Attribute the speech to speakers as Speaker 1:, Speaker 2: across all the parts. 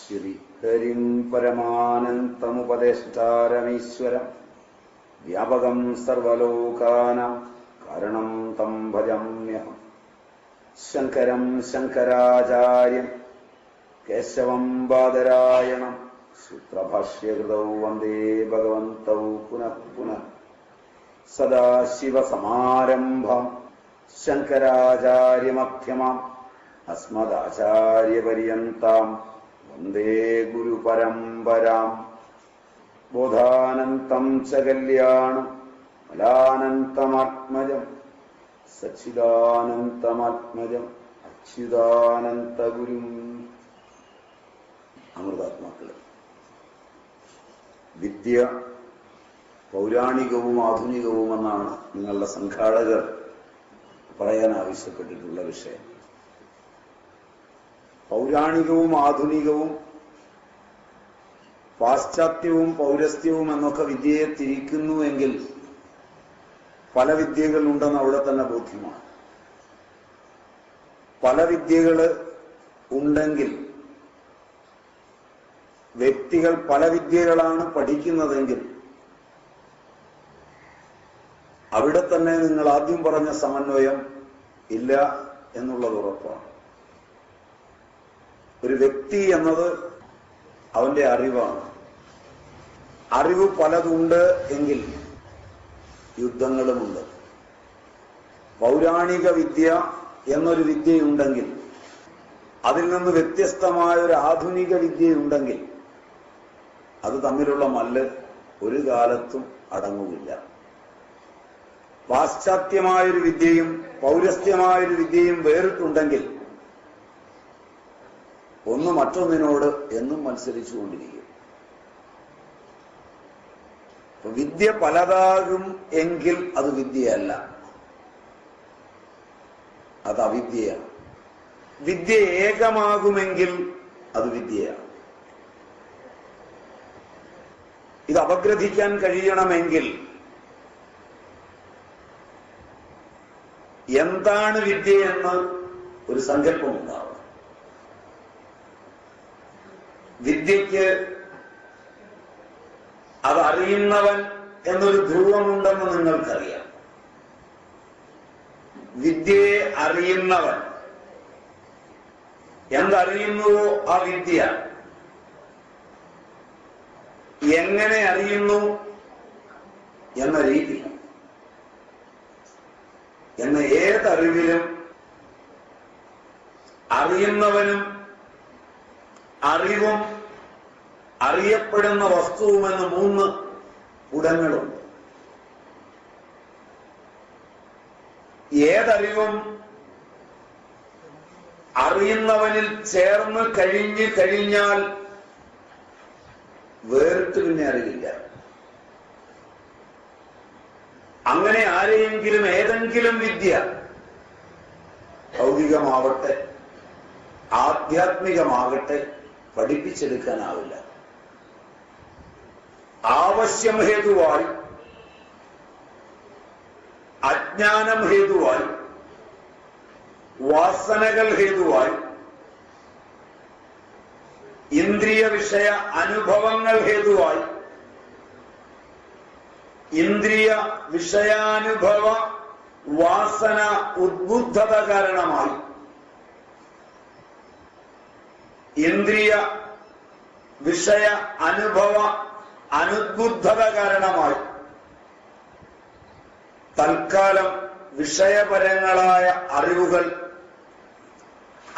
Speaker 1: ശ്രീഹരിം പരമാനന്തമുപദേഷ്ടാരമീശ്വരം വ്യാപകം സർവലോകാനാം കാരണം തം ഭജമ്യഹം. ശങ്കരം ശങ്കരാചാര്യം കേശവം ബാദരായണം സൂത്രഭാഷ്യകൃതൗ വന്ദേ ഭഗവന്തൗ പുനഃ പുനഃ. സദാശിവസമാരംഭം ശങ്കരാചാര്യമധ്യമാം അസ്മദാചാര്യപര്യന്താം വന്ദേ ഗുരുപരമ്പരാം. ബോധാനന്തം ച കല്യാണം മലാനന്തമാത്മജം സച്ചിദാനന്തമാത്മജം അച്യുതാനന്തഗുരും. അമൃതാത്മാക്കളെ, വിദ്യ പൗരാണികവും ആധുനികവുമെന്നാണ് നിങ്ങളുടെ സംഘാടകർ പറയാൻ ആവശ്യപ്പെട്ടിട്ടുള്ള വിഷയം. പൗരാണികവും ആധുനികവും പാശ്ചാത്യവും പൗരസ്ത്യവും എന്നൊക്കെ വിദ്യയെ തിരിക്കുന്നുവെങ്കിൽ പല വിദ്യകൾ ഉണ്ടെന്ന് അവിടെ തന്നെ ബോധ്യമാണ്. പല വിദ്യകൾ ഉണ്ടെങ്കിൽ വ്യക്തികൾ പല വിദ്യകളാണ് പഠിക്കുന്നതെങ്കിൽ അവിടെ തന്നെ നിങ്ങൾ ആദ്യം പറഞ്ഞ സമന്വയം ഇല്ല എന്നുള്ളത് ഉറപ്പാണ്. ഒരു വ്യക്തി എന്നത് അവന്റെ അറിവാണ്. അറിവ് പലതുണ്ട് എങ്കിൽ യുദ്ധങ്ങളുമുണ്ട്. പൗരാണിക വിദ്യ എന്നൊരു വിദ്യയുണ്ടെങ്കിൽ അതിൽ നിന്ന് വ്യത്യസ്തമായ ഒരു ആധുനിക വിദ്യയുണ്ടെങ്കിൽ അത് തമ്മിലുള്ള മല്ല് ഒരു കാലത്തും അടങ്ങുകയില്ല. പാശ്ചാത്യമായൊരു വിദ്യയും പൗരസ്ത്യമായൊരു വിദ്യയും വേറിട്ടുണ്ടെങ്കിൽ ഒന്ന് മറ്റൊന്നിനോട് എന്നും മത്സരിച്ചുകൊണ്ടിരിക്കും. വിദ്യ പലതാകും എങ്കിൽ അത് വിദ്യയല്ല, അത് അവിദ്യയാണ്. വിദ്യ ഏകമാകുമെങ്കിൽ അത് വിദ്യയാണ്. ഇത് അപഗ്രഥിക്കാൻ കഴിയണമെങ്കിൽ എന്താണ് വിദ്യയെന്ന് ഒരു സങ്കല്പമുണ്ടാവും. വിദ്യയ്ക്ക് അതറിയുന്നവൻ എന്നൊരു ധ്രുവമുണ്ടെന്ന് നിങ്ങൾക്കറിയാം. വിദ്യയെ അറിയുന്നവൻ എന്തറിയുന്നുവോ ആ വിദ്യ എങ്ങനെ അറിയുന്നു എന്ന രീതി എന്ന ഏതറിവിലും അറിയുന്നവനും അറിവും അറിയപ്പെടുന്ന വസ്തുവുമെന്ന് മൂന്ന് ഗുണങ്ങളുണ്ട്. ഏതറിവും അറിയുന്നവനിൽ ചേർന്ന് കഴിഞ്ഞാൽ വേറിട്ട് പിന്നെ അറിയില്ല. അങ്ങനെ ആരെയെങ്കിലും ഏതെങ്കിലും വിദ്യ ഭൗതികമാവട്ടെ ആധ്യാത്മികമാകട്ടെ പഠിപ്പിച്ചെടുക്കാനാവില്ല. ആവശ്യം ഹേതുവായി, അജ്ഞാനം ഹേതുവായി, വാസനകൾ ഹേതുവായി, ഇന്ദ്രിയ വിഷയ അനുഭവങ്ങൾ ഹേതുവായി, ഇന്ദ്രിയ വിഷയാനുഭവ വാസന ഉദ്ബുദ്ധത കാരണമായി, ഇന്ദ്രിയ വിഷയ അനുഭവ അനുദ്ബുദ്ധത കാരണമായി തൽക്കാലം വിഷയപരങ്ങളായ അറിവുകൾ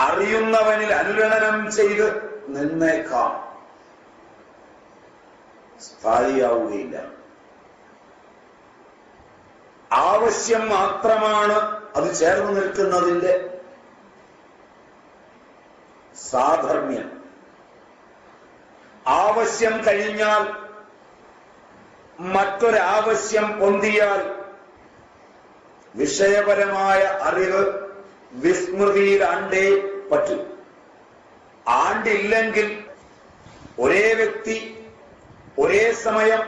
Speaker 1: അറിയുന്നവനിൽ അനുരണനം ചെയ്ത് നിന്നേക്കാം, സ്ഥായിയാവുകയില്ല. ആവശ്യം മാത്രമാണ് അത് ചേർന്ന് നിൽക്കുന്നതിന്റെ സാധർമ്മ്യം. ആവശ്യം കഴിഞ്ഞാൽ മറ്റൊരാവശ്യം പൊന്തിയാൽ വിഷയപരമായ അറിവ് വിസ്മൃതിയിൽ ആണ്ടേ പറ്റും. ആണ്ടില്ലെങ്കിൽ ഒരേ വ്യക്തി ഒരേ സമയം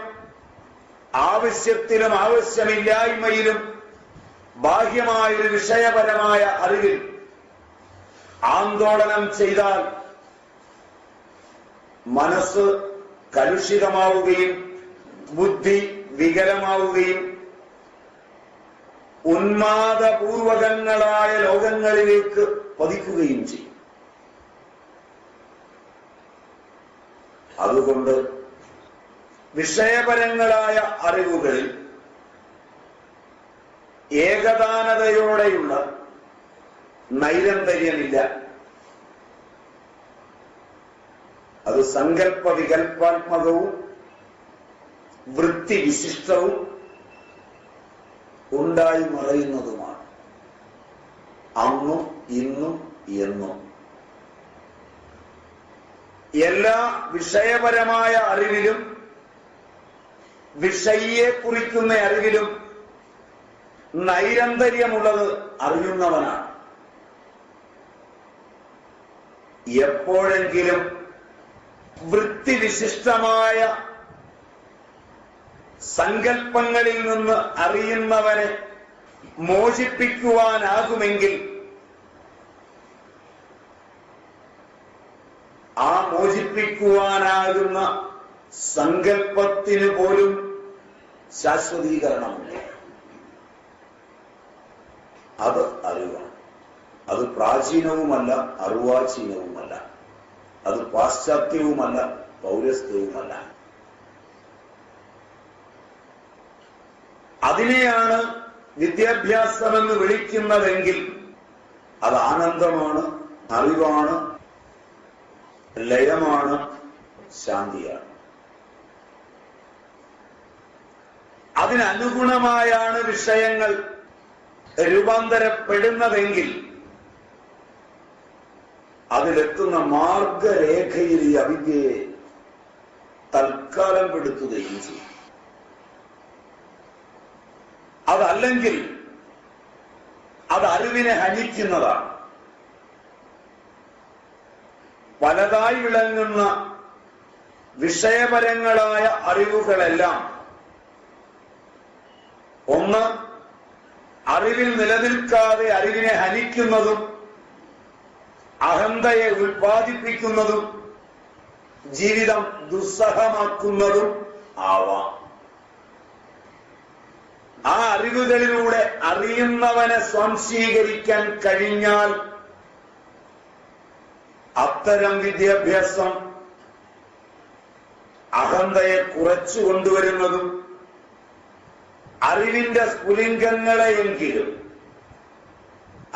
Speaker 1: ആവശ്യത്തിലും ആവശ്യമില്ലായ്മയിലും ബാഹ്യമായൊരു വിഷയപരമായ അറിവിൽ ആന്തോളനം ചെയ്താൽ മനസ്സ് കലുഷിതമാവുകയും ബുദ്ധി വികലമാവുകയും ഉന്മാദപൂർവകങ്ങളായ ലോകങ്ങളിലേക്ക് പതിക്കുകയും ചെയ്യും. അതുകൊണ്ട് വിഷയപരങ്ങളായ അറിവുകളിൽ ഏകദാനതയോടെയുള്ള നൈരന്തര്യമില്ല. അത് സങ്കല്പ വികല്പാത്മകവും വൃത്തിവിശിഷ്ടവും ഉണ്ടായി മറയുന്നതുമാണ്. അന്നും ഇന്നും എന്നും എല്ലാ വിഷയപരമായ അറിവിലും വിഷയെ കുറിക്കുന്ന അറിവിലും നൈരന്തര്യമുള്ളത് അറിയുന്നവനാണ്. എപ്പോഴെങ്കിലും വൃത്തിവിശിഷ്ടമായ സങ്കല്പങ്ങളിൽ നിന്ന് അറിയുന്നവനെ മോചിപ്പിക്കുവാനാകുമെങ്കിൽ ആ മോചിപ്പിക്കുവാനാകുന്ന സങ്കല്പത്തിന് പോലും ശാശ്വതീകരണമുണ്ട്. അത് അറിവാണ്. അത് പ്രാചീനവുമല്ല, അർവാചീനവുമല്ല. അത് പാശ്ചാത്യവുമല്ല, പൗരസ്ത്യവുമല്ല. അതിനെയാണ് വിദ്യാഭ്യാസമെന്ന് വിളിക്കുന്നതെങ്കിൽ അത് ആനന്ദമാണ്, അറിവാണ്, ലയമാണ്, ശാന്തിയാണ്. അതിനനുഗുണമായാണ് വിഷയങ്ങൾ രൂപാന്തരപ്പെടുന്നതെങ്കിൽ അതിലെത്തുന്ന മാർഗരേഖയിൽ ഈ അവിദ്യയെ തൽക്കാലം പെടുത്തുകയും ചെയ്യും. അതല്ലെങ്കിൽ അത് അറിവിനെ ഹനിക്കുന്നതാണ്. പലതായി വിളങ്ങുന്ന വിഷയപരങ്ങളായ അറിവുകളെല്ലാം ഒന്ന് അറിവിൽ നിലനിൽക്കാതെ അറിവിനെ ഹനിക്കുന്നതും അഹന്തയെ ഉൽപ്പാദിപ്പിക്കുന്നതും ജീവിതം ദുസ്സഹമാക്കുന്നതും ആവാം. ആ അറിവുകളിലൂടെ അറിയുന്നവനെ സ്വാംശീകരിക്കാൻ കഴിഞ്ഞാൽ അത്തരം വിദ്യാഭ്യാസം അഹന്തയെ കുറച്ചു കൊണ്ടുവരുന്നതും അറിവിന്റെ സ്ഫുലിംഗങ്ങളെയെങ്കിലും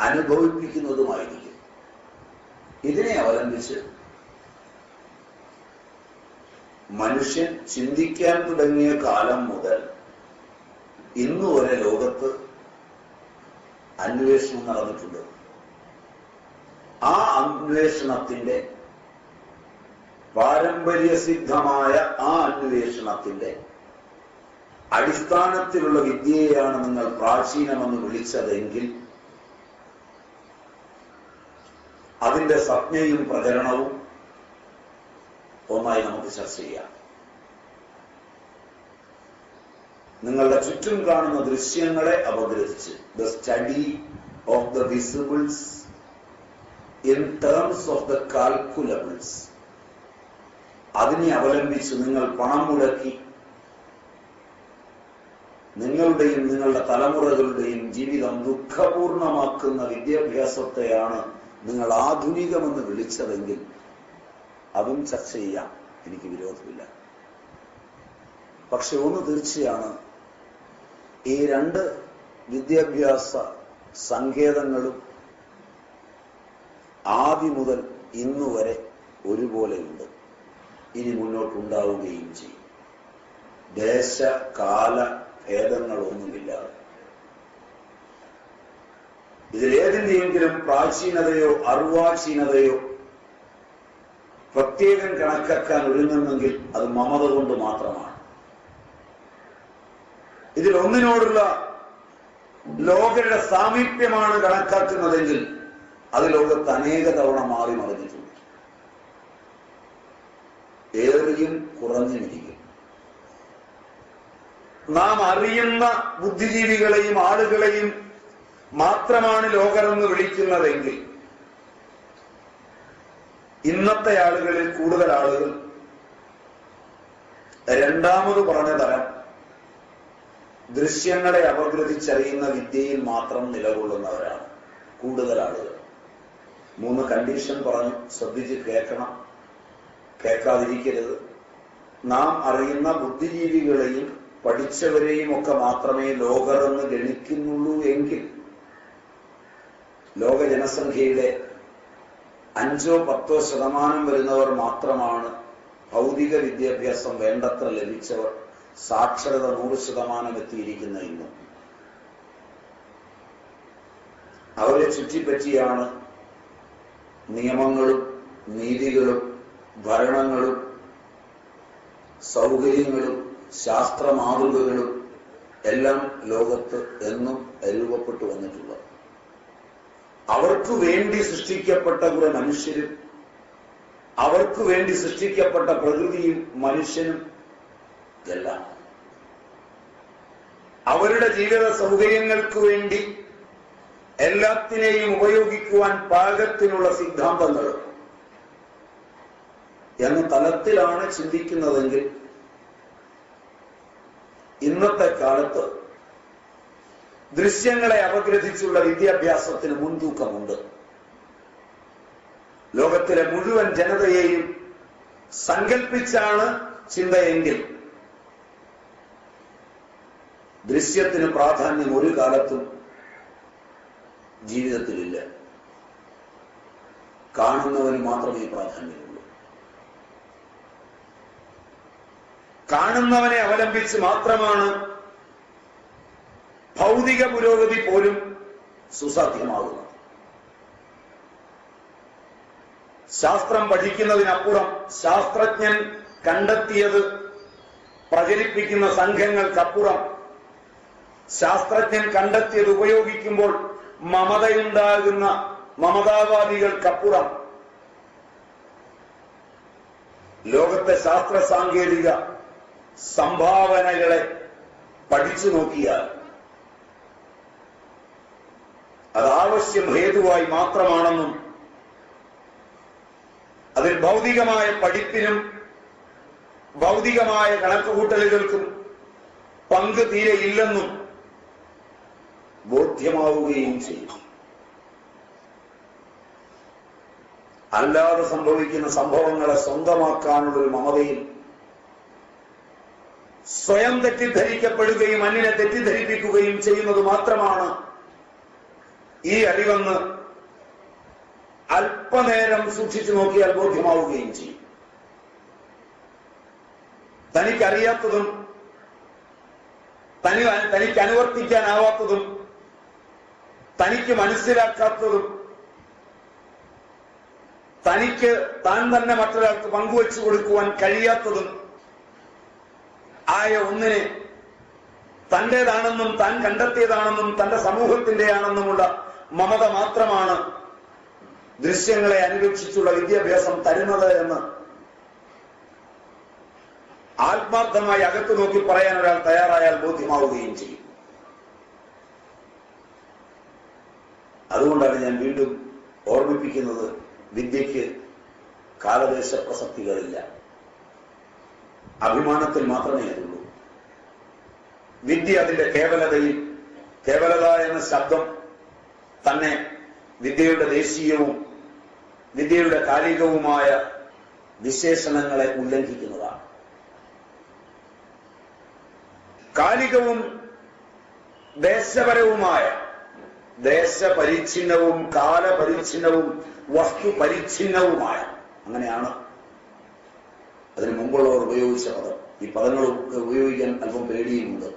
Speaker 1: അനുഭവിപ്പിക്കുന്നതുമായിരിക്കും. ഇതിനെ അവലംബിച്ച് മനുഷ്യൻ ചിന്തിക്കാൻ തുടങ്ങിയ കാലം മുതൽ ഇന്നുവരെ ലോകത്ത് അന്വേഷണം നടന്നിട്ടുണ്ട്. ആ അന്വേഷണത്തിന്റെ പാരമ്പര്യസിദ്ധമായ ആ അന്വേഷണത്തിന്റെ അടിസ്ഥാനത്തിലുള്ള വിദ്യയെയാണ് നിങ്ങൾ പ്രാചീനമെന്ന് വിളിച്ചതെങ്കിൽ അതിന്റെ സംജ്ഞയും പ്രചരണവും ഒന്നായി നമുക്ക് ചർച്ച ചെയ്യാം. നിങ്ങളുടെ ചുറ്റും കാണുന്ന ദൃശ്യങ്ങളെ അപഗ്രഥിച്ച് the study of the visibles in terms of the calculables, അതിനെ അവലംബിച്ച് നിങ്ങൾ പണം മുടക്കി നിങ്ങളുടെയും നിങ്ങളുടെ തലമുറകളുടെയും ജീവിതം ദുഃഖപൂർണമാക്കുന്ന വിദ്യാഭ്യാസത്തെയാണ് നിങ്ങൾ ആധുനികമെന്ന് വിളിച്ചതെങ്കിൽ അതും ചർച്ച ചെയ്യാം, എനിക്ക് വിരോധമില്ല. പക്ഷെ ഒന്ന് തീർച്ചയാണ്, ഈ രണ്ട് വിദ്യാഭ്യാസ സങ്കേതങ്ങളും ആദ്യം മുതൽ ഇന്നുവരെ ഒരുപോലെയുണ്ട്, ഇനി മുന്നോട്ടുണ്ടാവുകയും ചെയ്യും. ദേശകാല ഭേദങ്ങളൊന്നുമില്ലാതെ ഇതിലേതിന്റെയെങ്കിലും പ്രാചീനതയോ അർവാചീനതയോ പ്രത്യേകം കണക്കാക്കാൻ ഒരുങ്ങുന്നെങ്കിൽ അത് മമത കൊണ്ട് മാത്രമാണ്. ഇതിലൊന്നിനോടുള്ള ലോകരുടെ സാമീപ്യമാണ് കണക്കാക്കുന്നതെങ്കിൽ അത് ലോകത്ത് അനേക തവണ മാറി മറിഞ്ഞിട്ടുണ്ട്. ഏറിയും കുറഞ്ഞിരിക്കും. നാം അറിയുന്ന ബുദ്ധിജീവികളെയും ആളുകളെയും മാത്രമാണ് ലോകരെന്ന് വിളിക്കുന്നതെങ്കിൽ ഇന്നത്തെ ആളുകളിൽ കൂടുതൽ ആളുകൾ രണ്ടാമത് പറഞ്ഞ തരം ദൃശ്യങ്ങളെ അപഗ്രഥിച്ചറിയുന്ന വിദ്യയിൽ മാത്രം നിലകൊള്ളുന്നവരാണ് കൂടുതൽ ആളുകൾ. 3 കണ്ടീഷൻ പറഞ്ഞു, ശ്രദ്ധിച്ച് കേൾക്കണം, കേൾക്കാതിരിക്കരുത്. നാം അറിയുന്ന ബുദ്ധിജീവികളെയും പഠിച്ചവരെയും ഒക്കെ മാത്രമേ ലോകരെന്ന് ഗണിക്കുന്നുള്ളൂ എങ്കിൽ ലോക ജനസംഖ്യയുടെ 5-10% വരുന്നവർ മാത്രമാണ് ഭൗതിക വിദ്യാഭ്യാസം വേണ്ടത്ര ലഭിച്ചവർ, സാക്ഷരത 100% എത്തിയിരിക്കുന്ന ഇന്നും. അവരെ ചുറ്റിപ്പറ്റിയാണ് നിയമങ്ങളും നീതികളും ഭരണങ്ങളും സൗകര്യങ്ങളും ശാസ്ത്ര മാതൃകകളും എല്ലാം ലോകത്ത് എന്നും രൂപപ്പെട്ടു വന്നിട്ടുള്ളത്. അവർക്ക് വേണ്ടി സൃഷ്ടിക്കപ്പെട്ട കുറെ മനുഷ്യരും അവർക്ക് വേണ്ടി സൃഷ്ടിക്കപ്പെട്ട പ്രകൃതിയും മനുഷ്യനും എല്ലാം അവരുടെ ജീവിത സൗകര്യങ്ങൾക്ക് വേണ്ടി എല്ലാത്തിനെയും ഉപയോഗിക്കുവാൻ പാകത്തിനുള്ള സിദ്ധാന്തങ്ങൾ എന്ന തലത്തിലാണ് ചിന്തിക്കുന്നതെങ്കിൽ ഇന്നത്തെ കാലത്ത് ദൃശ്യങ്ങളെ അപഗ്രഥിച്ചുള്ള വിദ്യാഭ്യാസത്തിന് മുൻതൂക്കമുണ്ട്. ലോകത്തിലെ മുഴുവൻ ജനതയെയും സങ്കല്പിച്ചാണ് ചിന്തയെങ്കിൽ ദൃശ്യത്തിന് പ്രാധാന്യം ഒരു കാലത്തും ജീവിതത്തിലില്ല. കാണുന്നവന് മാത്രമേ പ്രാധാന്യമുള്ളൂ. കാണുന്നവനെ അവലംബിച്ച് മാത്രമാണ് ഭൗതിക പുരോഗതി പോലും സുസാധ്യമാകുന്നത്. ശാസ്ത്രം പഠിക്കുന്നതിനപ്പുറം ശാസ്ത്രജ്ഞൻ കണ്ടെത്തിയത് പ്രചരിപ്പിക്കുന്ന സംഘങ്ങൾക്കപ്പുറം ശാസ്ത്രജ്ഞൻ കണ്ടെത്തിയത് ഉപയോഗിക്കുമ്പോൾ മമതയുണ്ടാകുന്ന മമതാവാദികൾക്കപ്പുറം ലോകത്തെ ശാസ്ത്ര സാങ്കേതിക സംഭാവനകളെ പഠിച്ചു നോക്കിയാൽ അത് ആവശ്യം ഹേതുവായി മാത്രമാണെന്നും അതിൽ ഭൗതികമായ പഠിപ്പിനും ഭൗതികമായ കണക്കുകൂട്ടലുകൾക്കും പങ്ക് തീരെ ഇല്ലെന്നും ബോധ്യമാവുകയും ചെയ്യും. അല്ലാതെ സംഭവിക്കുന്ന സംഭവങ്ങളെ സ്വന്തമാക്കാനുള്ളൊരു മമതയിൽ സ്വയം തെറ്റിദ്ധരിക്കപ്പെടുകയും അന്യനെ തെറ്റിദ്ധരിപ്പിക്കുകയും ചെയ്യുന്നത് മാത്രമാണ് ഈ അറിവെന്ന് അല്പനേരം സൂക്ഷിച്ചു നോക്കിയാൽ ബോധ്യമാവുകയും ചെയ്യും. തനിക്കറിയാത്തതും തനിക്ക് അനുവർത്തിക്കാനാവാത്തതും തനിക്ക് മനസ്സിലാക്കാത്തതും തനിക്ക് താൻ തന്നെ മറ്റൊരാൾക്ക് പങ്കുവച്ചു കൊടുക്കുവാൻ കഴിയാത്തതും ആയ ഒന്നിനെ തന്റേതാണെന്നും താൻ കണ്ടെത്തിയതാണെന്നും തന്റെ സമൂഹത്തിന്റെയാണെന്നുമുള്ള മമത മാത്രമാണ് ദൃശ്യങ്ങളെ അനുരക്ഷിച്ചുള്ള വിദ്യാഭ്യാസം തരുന്നത് എന്ന് ആത്മാർത്ഥമായി അകത്തു നോക്കി പറയാൻ ഒരാൾ തയ്യാറായാൽ ബോധ്യമാവുകയും ചെയ്യും. അതുകൊണ്ടാണ് ഞാൻ വീണ്ടും ഓർമ്മിപ്പിക്കുന്നത്, വിദ്യയ്ക്ക് കാലദേശ പ്രസക്തികളില്ല. അഭിമാനത്തിൽ മാത്രമേ അതുള്ളൂ. വിദ്യ അതിന്റെ കേവലതയിൽ, കേവലത എന്ന ശബ്ദം തന്നെ വിദ്യയുടെ ദേശീയവും വിദ്യയുടെ കാലികവുമായ വിശേഷണങ്ങളെ ഉല്ലംഘിക്കുന്നതാണ്. കാലികവും ദേശപരവുമായ, ദേശപരിച്ഛിന്നവും കാലപരിച്ഛിന്നവും വസ്തുപരിച്ഛിന്നവുമായ, അങ്ങനെയാണ് അതിന് മുമ്പുള്ളവർ ഉപയോഗിച്ച പദം. ഈ പദങ്ങളൊക്കെ ഉപയോഗിക്കാൻ അല്പം പേടിയുമുണ്ട്.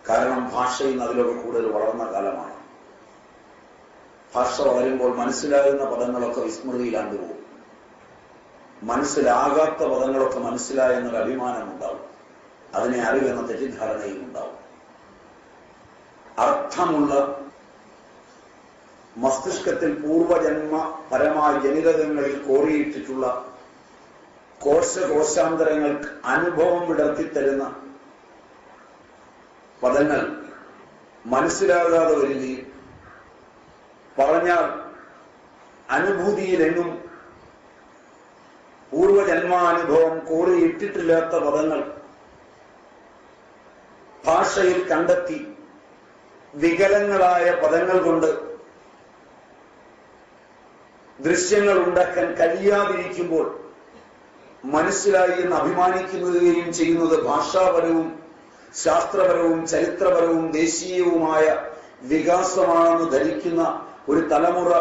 Speaker 1: കാരണം ഭാഷയിൽ അതിലൊക്കെ കൂടുതൽ വളർന്ന കാലമാണ്. ഭാഷ വളരുമ്പോൾ മനസ്സിലാകുന്ന പദങ്ങളൊക്കെ വിസ്മൃതിയിലാണ്ട് പോകും. മനസ്സിലാകാത്ത പദങ്ങളൊക്കെ മനസ്സിലായെന്നൊരു അഭിമാനമുണ്ടാവും. അതിനെ അറിവെന്ന തെറ്റിദ്ധാരണയും ഉണ്ടാവും. അർത്ഥമുള്ള മസ്തിഷ്കത്തിൽ പൂർവജന്മ പരമായ ജനിതകങ്ങളിൽ കോറിയിട്ടിട്ടുള്ള കോശാന്തരങ്ങൾക്ക് അനുഭവം വിടർത്തിത്തരുന്ന പദങ്ങൾ മനസ്സിലാകാതെ വരികയും പറഞ്ഞാൽ അനുഭൂതിയിലെങ്ങും പൂർവജന്മാനുഭവം കോറിയിട്ടിട്ടില്ലാത്ത പദങ്ങൾ ഭാഷയിൽ കണ്ടെത്തി വികലങ്ങളായ പദങ്ങൾ കൊണ്ട് ദൃശ്യങ്ങൾ ഉണ്ടാക്കാൻ കഴിയാതിരിക്കുമ്പോൾ മനസ്സിലായി എന്ന് അഭിമാനിക്കുകയും ചെയ്യുന്നത് ഭാഷാപരവും ശാസ്ത്രപരവും ചരിത്രപരവും ദേശീയവുമായ വികാസമാണെന്ന് ധരിക്കുന്ന ഒരു തലമുറ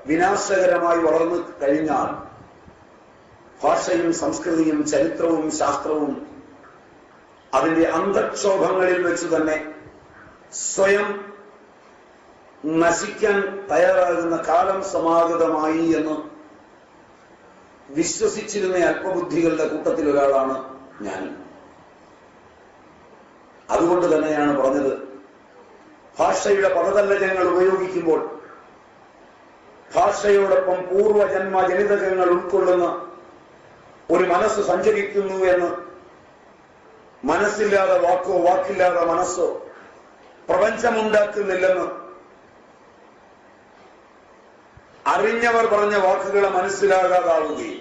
Speaker 1: വിനാശകരമായി വളർന്നു കഴിഞ്ഞാൽ ഭാഷയും സംസ്കൃതിയും ചരിത്രവും ശാസ്ത്രവും അതിന്റെ അന്തക്ഷോഭങ്ങളിൽ വെച്ച് തന്നെ സ്വയം നശിക്കാൻ തയ്യാറാകുന്ന കാലം സമാഗതമായി എന്ന് വിശ്വസിച്ചിരുന്ന അല്പബുദ്ധികളുടെ കൂട്ടത്തിൽ ഒരാളാണ് ഞാൻ. അതുകൊണ്ട് തന്നെയാണ് പറഞ്ഞത്, ഭാഷയുടെ പദതല്ലജങ്ങൾ ഉപയോഗിക്കുമ്പോൾ ഭാഷയോടൊപ്പം പൂർവജന്മ ജനിതകങ്ങൾ ഉൾക്കൊള്ളുന്ന ഒരു മനസ്സ് സഞ്ചരിക്കുന്നു എന്ന്. മനസ്സില്ലാതെ വാക്കോ വാക്കില്ലാതെ മനസ്സോ പ്രപഞ്ചമുണ്ടാക്കുന്നില്ലെന്ന് അറിഞ്ഞവർ പറഞ്ഞ വാക്കുകളെ മനസ്സിലാകാതാവുകയും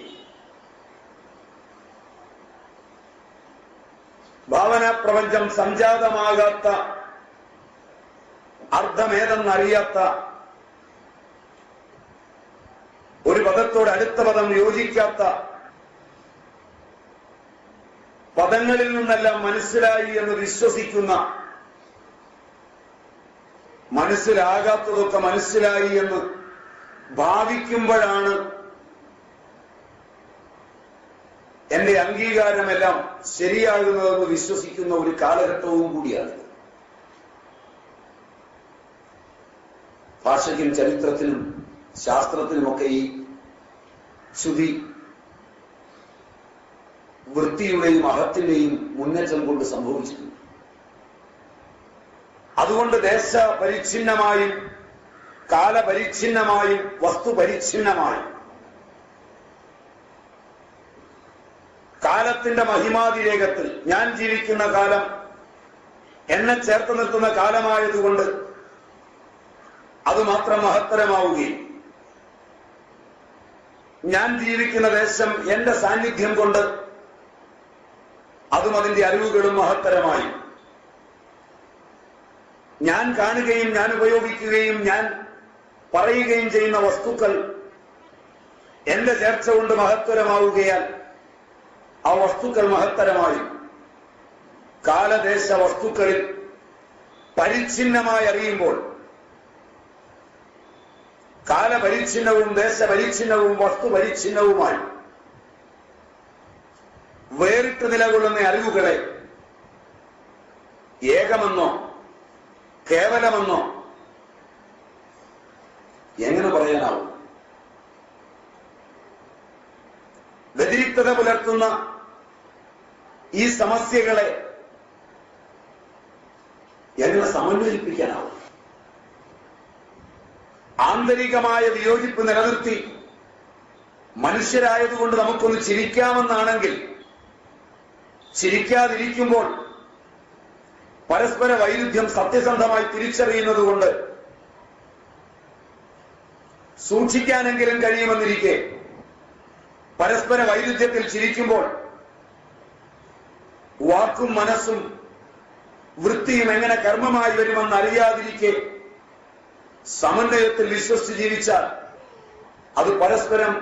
Speaker 1: ഭാവനാ പ്രപഞ്ചം സംജാതമാകാത്ത, അർത്ഥമേതെന്നറിയാത്ത ഒരു പദത്തോട് അടുത്ത പദം യോജിക്കാത്ത പദങ്ങളിൽ നിന്നെല്ലാം മനസ്സിലായി എന്ന് വിശ്വസിക്കുന്ന, മനസ്സിലാകാത്തതൊക്കെ മനസ്സിലായി എന്ന് ഭാവിക്കുമ്പോഴാണ് എന്റെ അംഗീകാരമെല്ലാം ശരിയാകുന്നതെന്ന് വിശ്വസിക്കുന്ന ഒരു കാലഘട്ടവും കൂടിയാണ്. ഭാഷയ്ക്കും ചരിത്രത്തിനും ശാസ്ത്രത്തിനുമൊക്കെ ഈ ശ്രുതി വൃത്തിയുടെയും അഹത്തിന്റെയും മുന്നേറ്റം കൊണ്ട് സംഭവിച്ചിട്ടുണ്ട്. അതുകൊണ്ട് ദേശപരിച്ഛിന്നമായും കാലപരിച്ഛിന്നമായും വസ്തുപരിച്ഛിന്നമായും കാലത്തിന്റെ മഹിമാതിരേകത്തിൽ ഞാൻ ജീവിക്കുന്ന കാലം എന്നെ ചേർത്ത് നിർത്തുന്ന കാലമായതുകൊണ്ട് അതുമാത്രം മഹത്തരമാവുകയും ഞാൻ ജീവിക്കുന്ന ദേശം എന്റെ സാന്നിധ്യം കൊണ്ട് അതും അതിന്റെ അറിവുകളും മഹത്തരമായി ഞാൻ കാണുകയും ഞാൻ ഉപയോഗിക്കുകയും ഞാൻ പറയുകയും ചെയ്യുന്ന വസ്തുക്കൾ എന്റെ ചേർച്ച കൊണ്ട് മഹത്തരമാവുകയാൽ ആ വസ്തുക്കൾ മഹത്തരമായി കാലദേശ വസ്തുക്കളിൽ പരിച്ഛിന്നമായി അറിയുമ്പോൾ കാലപരിച്ഛിന്നവും ദേശപരിച്ഛിന്നവും വസ്തുപരിച്ഛിന്നവുമായി വേറിട്ട് നിലകൊള്ളുന്ന അറിവുകളെ ഏകമെന്നോ കേവലമെന്നോ എങ്ങനെ പറയാനാവും? വ്യതിരിക്തത പുലർത്തുന്ന ഈ സമസ്യകളെ എങ്ങനെ സമന്വയിപ്പിക്കാനാവും? ആന്തരികമായ വിയോജിപ്പ് നിലനിർത്തി മനുഷ്യരായതുകൊണ്ട് നമുക്കൊന്ന് ചിരിക്കാമെന്നാണെങ്കിൽ ചിരിക്കാതിരിക്കുമ്പോൾ പരസ്പര വൈരുദ്ധ്യം സത്യസന്ധമായി തിരിച്ചറിയുന്നതുകൊണ്ട് സൂക്ഷിക്കാനെങ്കിലും കഴിയുമെന്നിരിക്കെ പരസ്പര വൈരുദ്ധ്യത്തിൽ ചിരിക്കുമ്പോൾ വാക്കും മനസ്സും വൃത്തിയും എങ്ങനെ കർമ്മമായി വരുമെന്ന് അറിയാതിരിക്കെ സമന്വയത്തിൽ വിശ്വസിച്ച് ജീവിച്ചാൽ അത് പരസ്പരം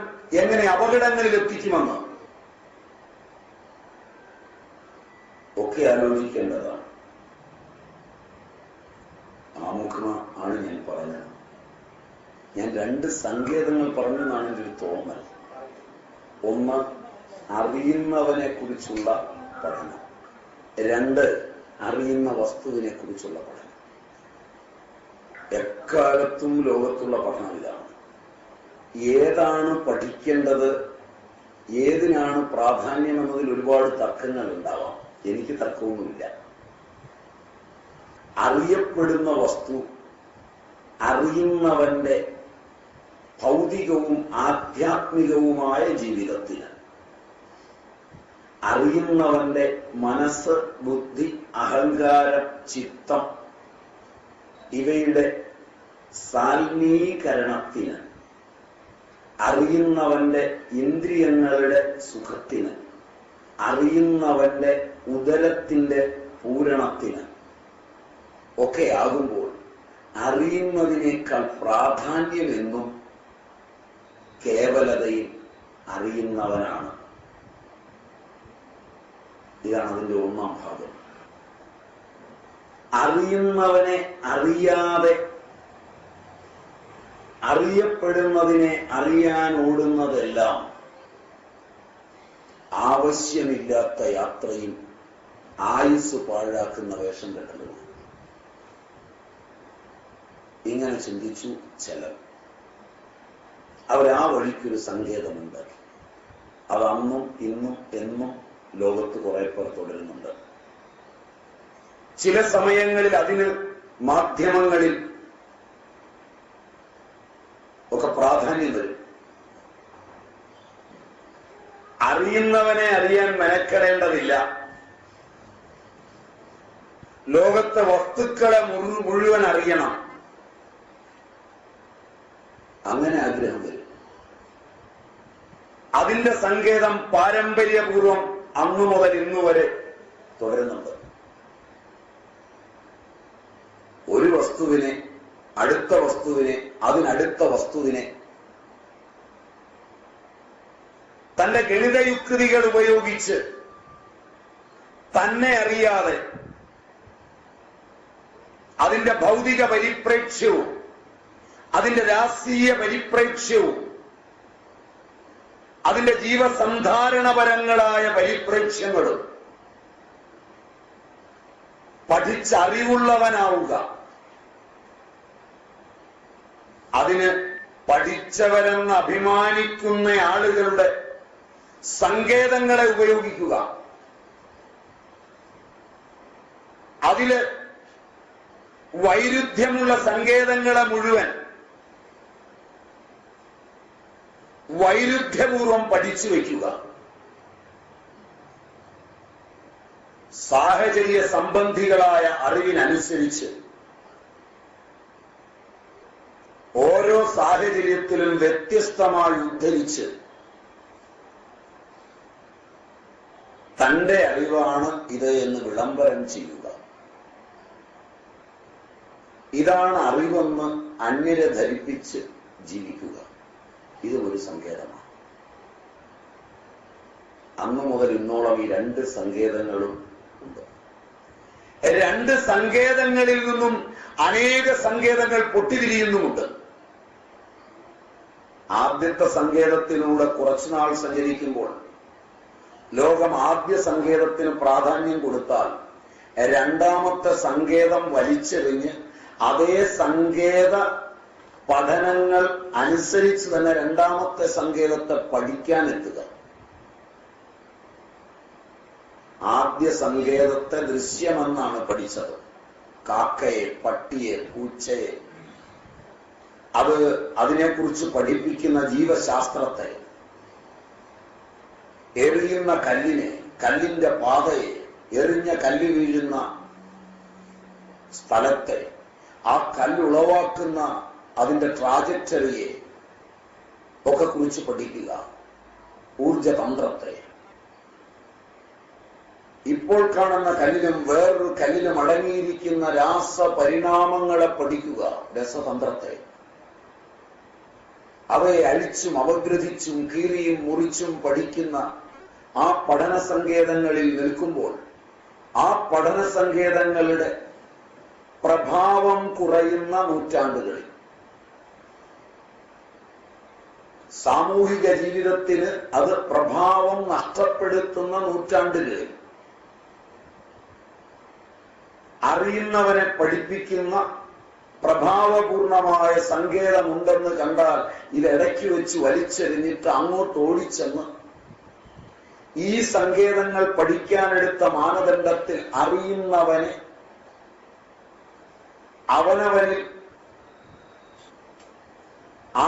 Speaker 1: എങ്ങനെ അപകടങ്ങളിൽ എത്തിക്കുമെന്ന് ഒക്കെ ആലോചിക്കേണ്ടതാണ്. ആമുഖമാണ് ഞാൻ പറഞ്ഞത്. ഞാൻ രണ്ട് സങ്കേതങ്ങൾ പറഞ്ഞെന്നാണ് എൻ്റെ ഒരു തോന്നൽ. ഒന്ന്, അറിയുന്നവനെ കുറിച്ചുള്ള പഠനം. രണ്ട്, അറിയുന്ന വസ്തുവിനെ കുറിച്ചുള്ള പഠനം. എക്കാലത്തും ലോകത്തുള്ള പഠനം ഇതാണ്. ഏതാണ് പഠിക്കേണ്ടത്, ഏതിനാണ് പ്രാധാന്യം എന്നതിൽ ഒരുപാട് തർക്കങ്ങൾ ഉണ്ടാവാം. എനിക്ക് തർക്കമൊന്നുമില്ല. അറിയപ്പെടുന്ന വസ്തു അറിയുന്നവന്റെ ഭൗതികവും ആധ്യാത്മികവുമായ ജീവിതത്തിന്, അറിയുന്നവന്റെ മനസ്സ്, ബുദ്ധി, അഹങ്കാരം, ചിത്തം ഇവയുടെ സാൽമീകരണത്തിന് അറിയുന്നവന്റെ ഇന്ദ്രിയങ്ങളുടെ സുഖത്തിന്, അറിയുന്നവന്റെ ഉദരത്തിന്റെ പൂരണത്തിന് ഒക്കെ ആകുമ്പോൾ അറിയുന്നതിനേക്കാൾ പ്രാധാന്യമെന്നും കേവലതയിൽ അറിയുന്നവനാണ്. ഇതാണ് അതിന്റെ ഒന്നാം ഭാഗം. അറിയുന്നവനെ അറിയാതെ അറിയപ്പെടുന്നതിനെ അറിയാൻ ഓടുന്നതെല്ലാം ആവശ്യമില്ലാത്ത യാത്രയും ആയുസ് പാഴാക്കുന്ന വേഷം കെട്ടലുമാണ്. ഇങ്ങനെ ചിന്തിച്ചു ചിലർ. അവരാ വഴിക്കൊരു സങ്കേതമുണ്ടാക്കി. അത് അന്നും ഇന്നും എന്നും ലോകത്ത് കുറെ പേർ തുടരുന്നുണ്ട്. ചില സമയങ്ങളിൽ അതിന് മാധ്യമങ്ങളിൽ ഒക്കെ പ്രാധാന്യം വരും. അറിയുന്നവനെ അറിയാൻ മെനക്കെടേണ്ടതില്ല, ലോകത്തെ വസ്തുക്കളെ മുഴുവൻ അറിയണം, അങ്ങനെ ആഗ്രഹം വരും. അതിന്റെ സങ്കേതം പാരമ്പര്യപൂർവം അന്നു മുതൽ ഇന്നുവരെ തുടരുന്നുണ്ട്. ഒരു വസ്തുവിനെ, അടുത്ത വസ്തുവിനെ, അതിനടുത്ത വസ്തുവിനെ തന്റെ ഗണിതയുക്തികൾ ഉപയോഗിച്ച് തന്നെ അറിയാതെ അതിന്റെ ഭൗതിക പരിപ്രേക്ഷ്യവും അതിന്റെ രാഷ്ട്രീയ പരിപ്രേക്ഷ്യവും അതിന്റെ ജീവസന്ധാരണപരങ്ങളായ പരിപ്രേക്ഷ്യങ്ങളും പഠിച്ചറിവുള്ളവനാവുക, അതിന് പഠിച്ചവരെന്ന് അഭിമാനിക്കുന്ന ആളുകളുടെ സങ്കേതങ്ങളെ ഉപയോഗിക്കുക, അതില് വൈരുദ്ധ്യമുള്ള സങ്കേതങ്ങളെ മുഴുവൻ വൈരുദ്ധ്യപൂർവം പഠിച്ചു വയ്ക്കുക, സാഹചര്യ സംബന്ധികളായ അറിവിനനുസരിച്ച് ഓരോ സാഹചര്യത്തിലും വ്യത്യസ്തമായി ഉദ്ധരിച്ച് തന്റെ അറിവാണ് ഇത് എന്ന് വിളംബരം ചെയ്യുക. ഇതാണ് അറിവെന്ന് അന്യരെ ധരിപ്പിച്ച് ജീവിക്കുക. ഇതും ഒരു സങ്കേതമാണ്. അന്നു മുതൽ ഇന്നോളം ഈ രണ്ട് സങ്കേതങ്ങളും ഉണ്ട്. രണ്ട് സങ്കേതങ്ങളിൽ നിന്നും അനേക സങ്കേതങ്ങൾ പൊട്ടിതിരിയുന്നുമുണ്ട്. ആദ്യത്തെ സങ്കേതത്തിലൂടെ കുറച്ചുനാൾ സഞ്ചരിക്കുമ്പോൾ ലോകം ആദ്യ സങ്കേതത്തിന് പ്രാധാന്യം കൊടുത്താൽ രണ്ടാമത്തെ സങ്കേതം വലിച്ചെറിഞ്ഞ് അതേ സങ്കേത പഠനങ്ങൾ അനുസരിച്ച് തന്നെ രണ്ടാമത്തെ സങ്കേതത്തെ പഠിക്കാനെത്തുക. ആദ്യ സങ്കേതത്തെ ദൃശ്യമെന്നാണ് പഠിച്ചത്. കാക്കയെ, പട്ടിയെ, പൂച്ചയെ, അതിനെക്കുറിച്ച് പഠിപ്പിക്കുന്ന ജീവശാസ്ത്രത്തെ, എറിയുന്ന കല്ലിനെ, കല്ലിന്റെ പാതയെ, എറിഞ്ഞ കല്ല് വീഴുന്ന സ്ഥലത്തെ, ആ കല്ലുളവാക്കുന്ന അതിന്റെ ട്രാജക്ടറിയെ ഒക്കെ കുറിച്ച് പഠിക്കുക. ഊർജതന്ത്രത്തെ, ഇപ്പോൾ കാണുന്ന കല്ലിലും വേറൊരു കല്ലിലും അടങ്ങിയിരിക്കുന്ന രാസപരിണാമങ്ങളെ പഠിക്കുക. രസതന്ത്രത്തെ, അവയെ അഴിച്ചും അപഗ്രഥിച്ചും കീറിയും മുറിച്ചും പഠിക്കുന്ന ആ പഠന സങ്കേതങ്ങളിൽ നിൽക്കുമ്പോൾ ആ പഠന സങ്കേതങ്ങളുടെ പ്രഭാവം കുറയുന്ന നൂറ്റാണ്ടുകളിൽ, സാമൂഹിക ജീവിതത്തിന് അത് പ്രഭാവം നഷ്ടപ്പെടുത്തുന്ന നൂറ്റാണ്ടുകളിൽ അറിയുന്നവനെ പഠിപ്പിക്കുന്ന പ്രഭാവപൂർണമായ സങ്കേതമുണ്ടെന്ന് കണ്ടാൽ ഇത് ഇടയ്ക്ക് വെച്ച് വലിച്ചെറിഞ്ഞിട്ട് അങ്ങോട്ട് ഓടിച്ചെന്ന് ഈ സങ്കേതങ്ങൾ പഠിക്കാനെടുത്ത മാനദണ്ഡത്തിൽ അറിയുന്നവനെ അവനവനിൽ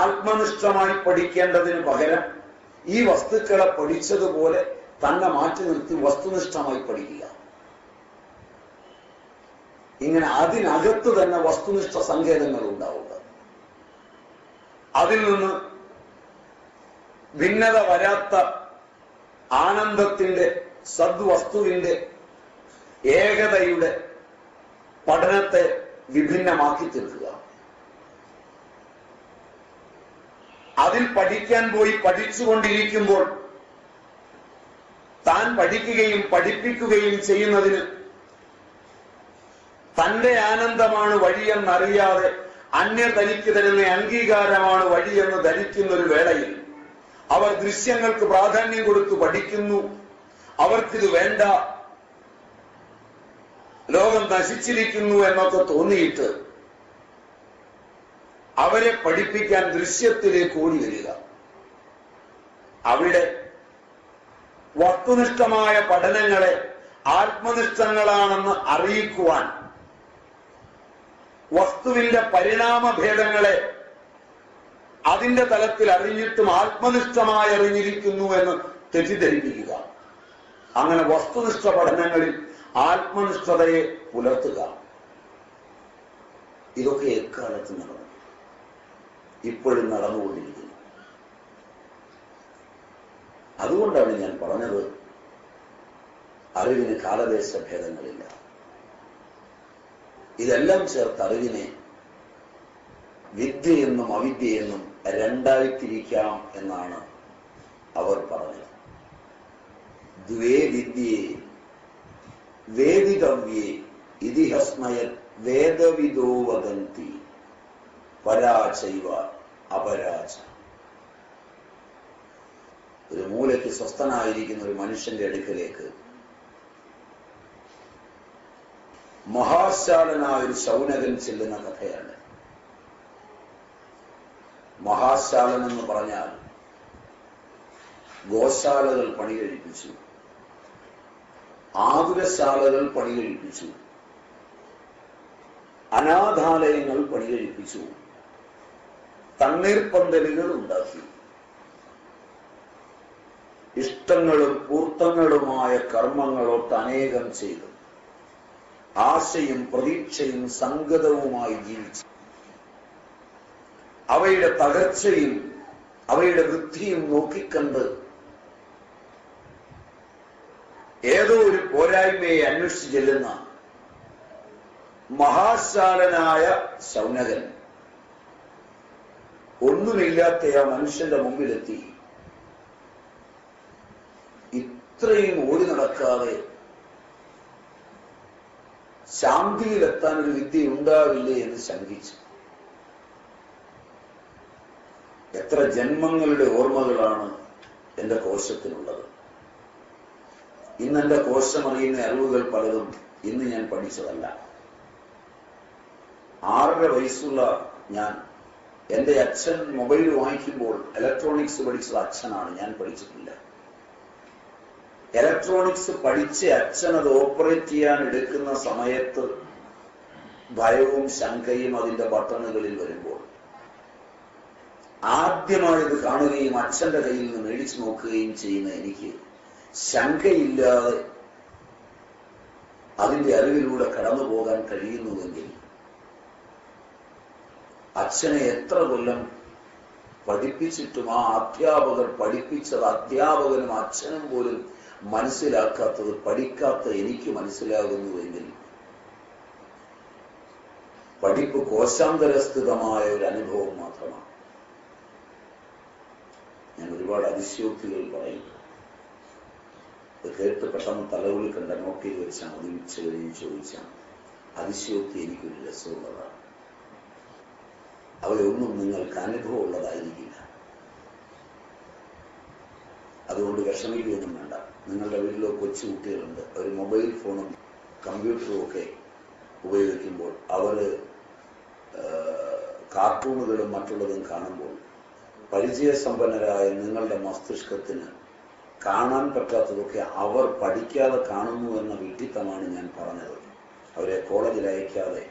Speaker 1: ആത്മനിഷ്ഠമായി പഠിക്കേണ്ടതിന് പകരം ഈ വസ്തുക്കളെ പഠിച്ചതുപോലെ തന്നെ മാറ്റി നിർത്തി വസ്തുനിഷ്ഠമായി പഠിക്കുക. ഇങ്ങനെ അതിനകത്ത് തന്നെ വസ്തുനിഷ്ഠ സങ്കേതങ്ങൾ ഉണ്ടാവുക. അതിൽ നിന്ന് ഭിന്നത വരാത്ത ആനന്ദത്തിന്റെ, സദ്വസ്തുവിന്റെ, ഏകതയുടെ പഠനത്തെ വിഭിന്നമാക്കി തീർക്കുക. അതിൽ പഠിക്കാൻ പോയി പഠിച്ചുകൊണ്ടിരിക്കുമ്പോൾ താൻ പഠിക്കുകയും പഠിപ്പിക്കുകയും ചെയ്യുന്നതിന് തന്റെ ആനന്ദമാണ് വഴിയെന്നറിയാതെ അന്യർ തനിക്ക് തരുന്ന അംഗീകാരമാണ് വഴിയെന്ന് ധരിക്കുന്ന ഒരു വേളയിൽ അവർ ദൃശ്യങ്ങൾക്ക് പ്രാധാന്യം കൊടുത്തു പഠിക്കുന്നു. അവർക്കിത് വേണ്ട, ലോകം നശിച്ചിരിക്കുന്നു എന്നൊക്കെ തോന്നിയിട്ട് അവരെ പഠിപ്പിക്കാൻ ദൃശ്യത്തിലേക്ക് ഓടി വരിക. അവിടെ വസ്തുനിഷ്ഠമായ പഠനങ്ങളെ ആത്മനിഷ്ഠങ്ങളാണെന്ന് അറിയിക്കുവാൻ, വസ്തുവിന്റെ പരിണാമഭേദങ്ങളെ അതിന്റെ തലത്തിൽ അറിഞ്ഞിട്ടും ആത്മനിഷ്ഠമായി അറിഞ്ഞിരിക്കുന്നു എന്ന് തെറ്റിദ്ധരിപ്പിക്കുക. അങ്ങനെ വസ്തുനിഷ്ഠ പഠനങ്ങളിൽ ആത്മനിഷ്ഠതയെ പുലർത്തുക. ഇതൊക്കെ എക്കാലത്ത് നടന്നു, ഇപ്പോഴും നടന്നുകൊണ്ടിരിക്കുന്നു. അതുകൊണ്ടാണ് ഞാൻ പറഞ്ഞത്, അറിവിന് കാലദേശ ഭേദങ്ങളില്ല. ഇതെല്ലാം ചേർത്ത് അറിവിനെ വിദ്യയെന്നും അവിദ്യയെന്നും രണ്ടായി തിരിക്കാം എന്നാണ് അവർ പറഞ്ഞത്. ദ്വേ വിദ്യേ വേദികവ്യേ ഇതിഹസ്മയ വേദവിദോ വദന്തി പരാചൈവ അപരാച. ഒരു മൂലയ്ക്ക് സ്വസ്ഥനായിരിക്കുന്ന ഒരു മനുഷ്യന്റെ അടുക്കലേക്ക് മഹാശാലനായ ഒരു ശൗനകൻ ചെല്ലുന്ന കഥയാണ്. മഹാശാലൻ എന്ന് പറഞ്ഞാൽ ഗോശാലകൾ പണി കഴിപ്പിച്ചു, ആതുരശാലകൾ പണി കഴിപ്പിച്ചു, അനാഥാലയങ്ങൾ പണി കഴിപ്പിച്ചു, തണ്ണീർപ്പന്തലുകൾ ഉണ്ടാക്കി. ഇഷ്ടങ്ങളും പൂർത്തങ്ങളുമായ കർമ്മങ്ങളൊട്ട് അനേകം ചെയ്തു ആശയും പ്രതീക്ഷയും സംഗതവുമായി ജീവിച്ചു. അവയുടെ തകർച്ചയും അവയുടെ വൃദ്ധിയും നോക്കിക്കണ്ട് ഏതോ ഒരു പോരായ്മയെ അന്വേഷിച്ച് ചെല്ലുന്ന മഹാശാലനായ ശൗനകൻ ഒന്നുമില്ലാത്ത ആ മനുഷ്യന്റെ മുമ്പിലെത്തി, ഇത്രയും ഓടി നടക്കാതെ ശാന്തിയിലെത്താൻ ഒരു വിദ്യ ഉണ്ടാവില്ലേ എന്ന് ശങ്കിച്ചു. എത്ര ജന്മങ്ങളുടെ ഓർമ്മകളാണ് എന്റെ കോശത്തിനുള്ളത്. ഇന്ന് എന്റെ കോശമറിയുന്ന അറിവുകൾ പലതും ഇന്ന് ഞാൻ പഠിച്ചതല്ല. 6.5 വയസ്സുള്ള ഞാൻ, എന്റെ അച്ഛൻ മൊബൈൽ വാങ്ങിക്കുമ്പോൾ ഇലക്ട്രോണിക്സ് പഠിച്ചത് അച്ഛനാണ്, ഞാൻ പഠിച്ചിട്ടില്ല. ഇലക്ട്രോണിക്സ് പഠിച്ച അച്ഛൻ അത് ഓപ്പറേറ്റ് ചെയ്യാൻ എടുക്കുന്ന സമയത്ത് ഭയവും ശങ്കയും അതിന്റെ ബട്ടണുകളിൽ വരുമ്പോൾ ആദ്യമായത് കാണുകയും അച്ഛന്റെ കയ്യിൽ നിന്ന് മേടിച്ചു നോക്കുകയും ചെയ്യുന്ന എനിക്ക് ശങ്കയില്ലാതെ അതിന്റെ അറിവിലൂടെ കടന്നു പോകാൻ കഴിയുന്നുവെങ്കിൽ അച്ഛനെ എത്ര കൊല്ലം പഠിപ്പിച്ചിട്ടും ആ അധ്യാപകർ പഠിപ്പിച്ചത് അധ്യാപകനും അച്ഛനും പോലും മനസ്സിലാക്കാത്തത് പഠിക്കാത്ത എനിക്ക് മനസ്സിലാകുന്നുവെങ്കിൽ പഠിപ്പ് കോശാന്തരസ്ഥിതമായ ഒരു അനുഭവം മാത്രമാണ്. ഞാൻ ഒരുപാട് അതിശയോക്തികൾ പറയും. അത് കേട്ട് പെട്ടെന്ന് തലവുള്ളിൽ കണ്ട നോട്ട് ചെയ്ത് വെച്ചാൽ മതി, ഉച്ച കഴിഞ്ഞ് ചോദിച്ചാൽ അതിശയോക്തി എനിക്കൊരു രസമുള്ളതാണ്. അവയൊന്നും നിങ്ങൾക്ക് അനുഭവം ഉള്ളതായിരിക്കില്ല. അതുകൊണ്ട് വിഷമിക്കുകയൊന്നും വേണ്ട. നിങ്ങളുടെ വീട്ടിലോ കൊച്ചു കുട്ടികളുണ്ട്, അവർ മൊബൈൽ ഫോണും കമ്പ്യൂട്ടറും ഒക്കെ ഉപയോഗിക്കുമ്പോൾ അവര് കാർട്ടൂണുകളും മറ്റുള്ളതും കാണുമ്പോൾ പരിചയസമ്പന്നരായ നിങ്ങളുടെ മസ്തിഷ്കത്തിന് കാണാൻ പറ്റാത്തതൊക്കെ അവർ പഠിക്കാതെ കാണുന്നു എന്ന വിഡ്ഢിത്തമാണ് ഞാൻ പറഞ്ഞത്. അവരെ കോളേജിൽ അയക്കാതെ,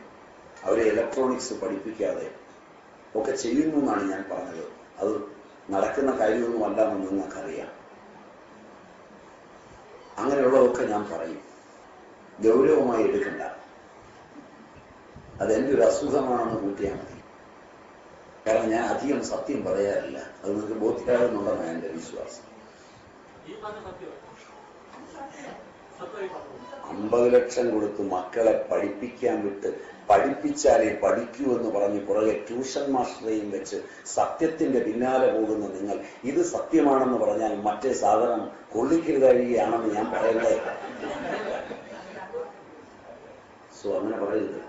Speaker 1: അവരെ ഇലക്ട്രോണിക്സ് പഠിപ്പിക്കാതെ ഒക്കെ ചെയ്യുന്നു എന്നാണ് ഞാൻ പറഞ്ഞത്. അത് നടക്കുന്ന കാര്യമൊന്നും അല്ലെന്ന് നിങ്ങൾക്കറിയാം. അങ്ങനെയുള്ളതൊക്കെ ഞാൻ പറയും, ഗൗരവമായി എടുക്കണ്ട. അതെന്റെ ഒരു അസുഖമാണെന്ന് കൂട്ടിയാൽ മതി. കാരണം ഞാൻ അധികം സത്യം പറയാറില്ല. അത് നിങ്ങൾക്ക് ബോധ്യമാകുന്നുണ്ടെന്നാണ് എന്റെ വിശ്വാസം. 50 ലക്ഷം കൊടുത്ത് മക്കളെ പഠിപ്പിക്കാൻ വിട്ട് പഠിപ്പിച്ചാലേ പഠിക്കൂ എന്ന് പറഞ്ഞ് പുറകെ ട്യൂഷൻ മാസ്റ്ററെയും വെച്ച് സത്യത്തിന്റെ പിന്നാലെ പോകുന്ന നിങ്ങൾ ഇത് സത്യമാണെന്ന് പറഞ്ഞാൽ മറ്റേ സാധനം കൊള്ളിക്കരുതാഴികയാണെന്ന് ഞാൻ പറയുന്നത്. സോ അങ്ങനെ പറയരുത്.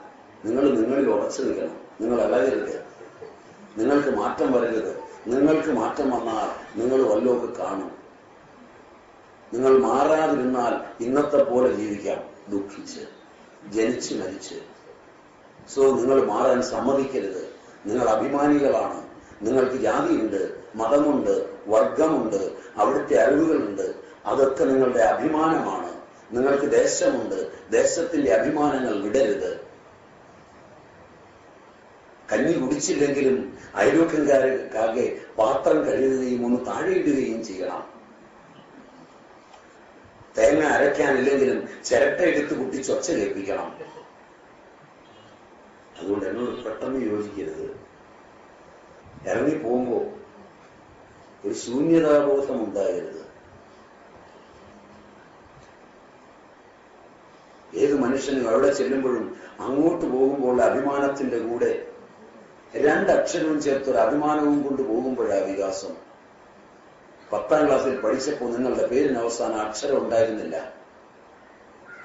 Speaker 1: നിങ്ങളിൽ ഉറച്ചു നിൽക്കണം. നിങ്ങൾ ഇളകരുത്. നിങ്ങൾക്ക് മാറ്റം വരരുത്. നിങ്ങൾക്ക് മാറ്റം വന്നാൽ നിങ്ങൾ വല്ലതൊക്കെ കാണും. നിങ്ങൾ മാറാതിരുന്നാൽ ഇന്നത്തെ പോലെ ജീവിക്കാം, ദുഃഖിച്ച്, ജനിച്ച് മരിച്ച്. സോ നിങ്ങൾ മാറാൻ സമ്മതിക്കരുത്. നിങ്ങൾ അഭിമാനികളാണ്. നിങ്ങൾക്ക് ജാതിയുണ്ട്, മതമുണ്ട്, വർഗമുണ്ട്, അവിടുത്തെ അറിവുകളുണ്ട്. അതൊക്കെ നിങ്ങളുടെ അഭിമാനമാണ്. നിങ്ങൾക്ക് ദേശമുണ്ട്. ദേശത്തിന്റെ അഭിമാനങ്ങൾ വിടരുത്. കഞ്ഞി കുടിച്ചില്ലെങ്കിലും അയൽവക്കംകാരെ പാത്രം കഴുകുകയും ഒന്ന് താഴെയിടുകയും ചെയ്യണം. തേങ്ങ അരയ്ക്കാനില്ലെങ്കിലും ചിരട്ട എടുത്ത് കുട്ടി ചൊച്ച കേൾപ്പിക്കണം. അതുകൊണ്ട് എന്നോട് പെട്ടെന്ന് യോജിക്കരുത്. ഇറങ്ങിപ്പോകുമ്പോ ഒരു ശൂന്യതാബോധം ഉണ്ടാകരുത്. ഏത് മനുഷ്യനും എവിടെ ചെല്ലുമ്പോഴും അങ്ങോട്ട് പോകുമ്പോൾ അഭിമാനത്തിന്റെ കൂടെ 2 അക്ഷരവും ചേർത്തൊരു അഭിമാനവും കൊണ്ട് പോകുമ്പോഴാണ് വികാസം. 10ാം ക്ലാസ്സിൽ പഠിച്ചപ്പോൾ നിങ്ങളുടെ പേരിന് അവസാനം അക്ഷരം ഉണ്ടായിരുന്നില്ല.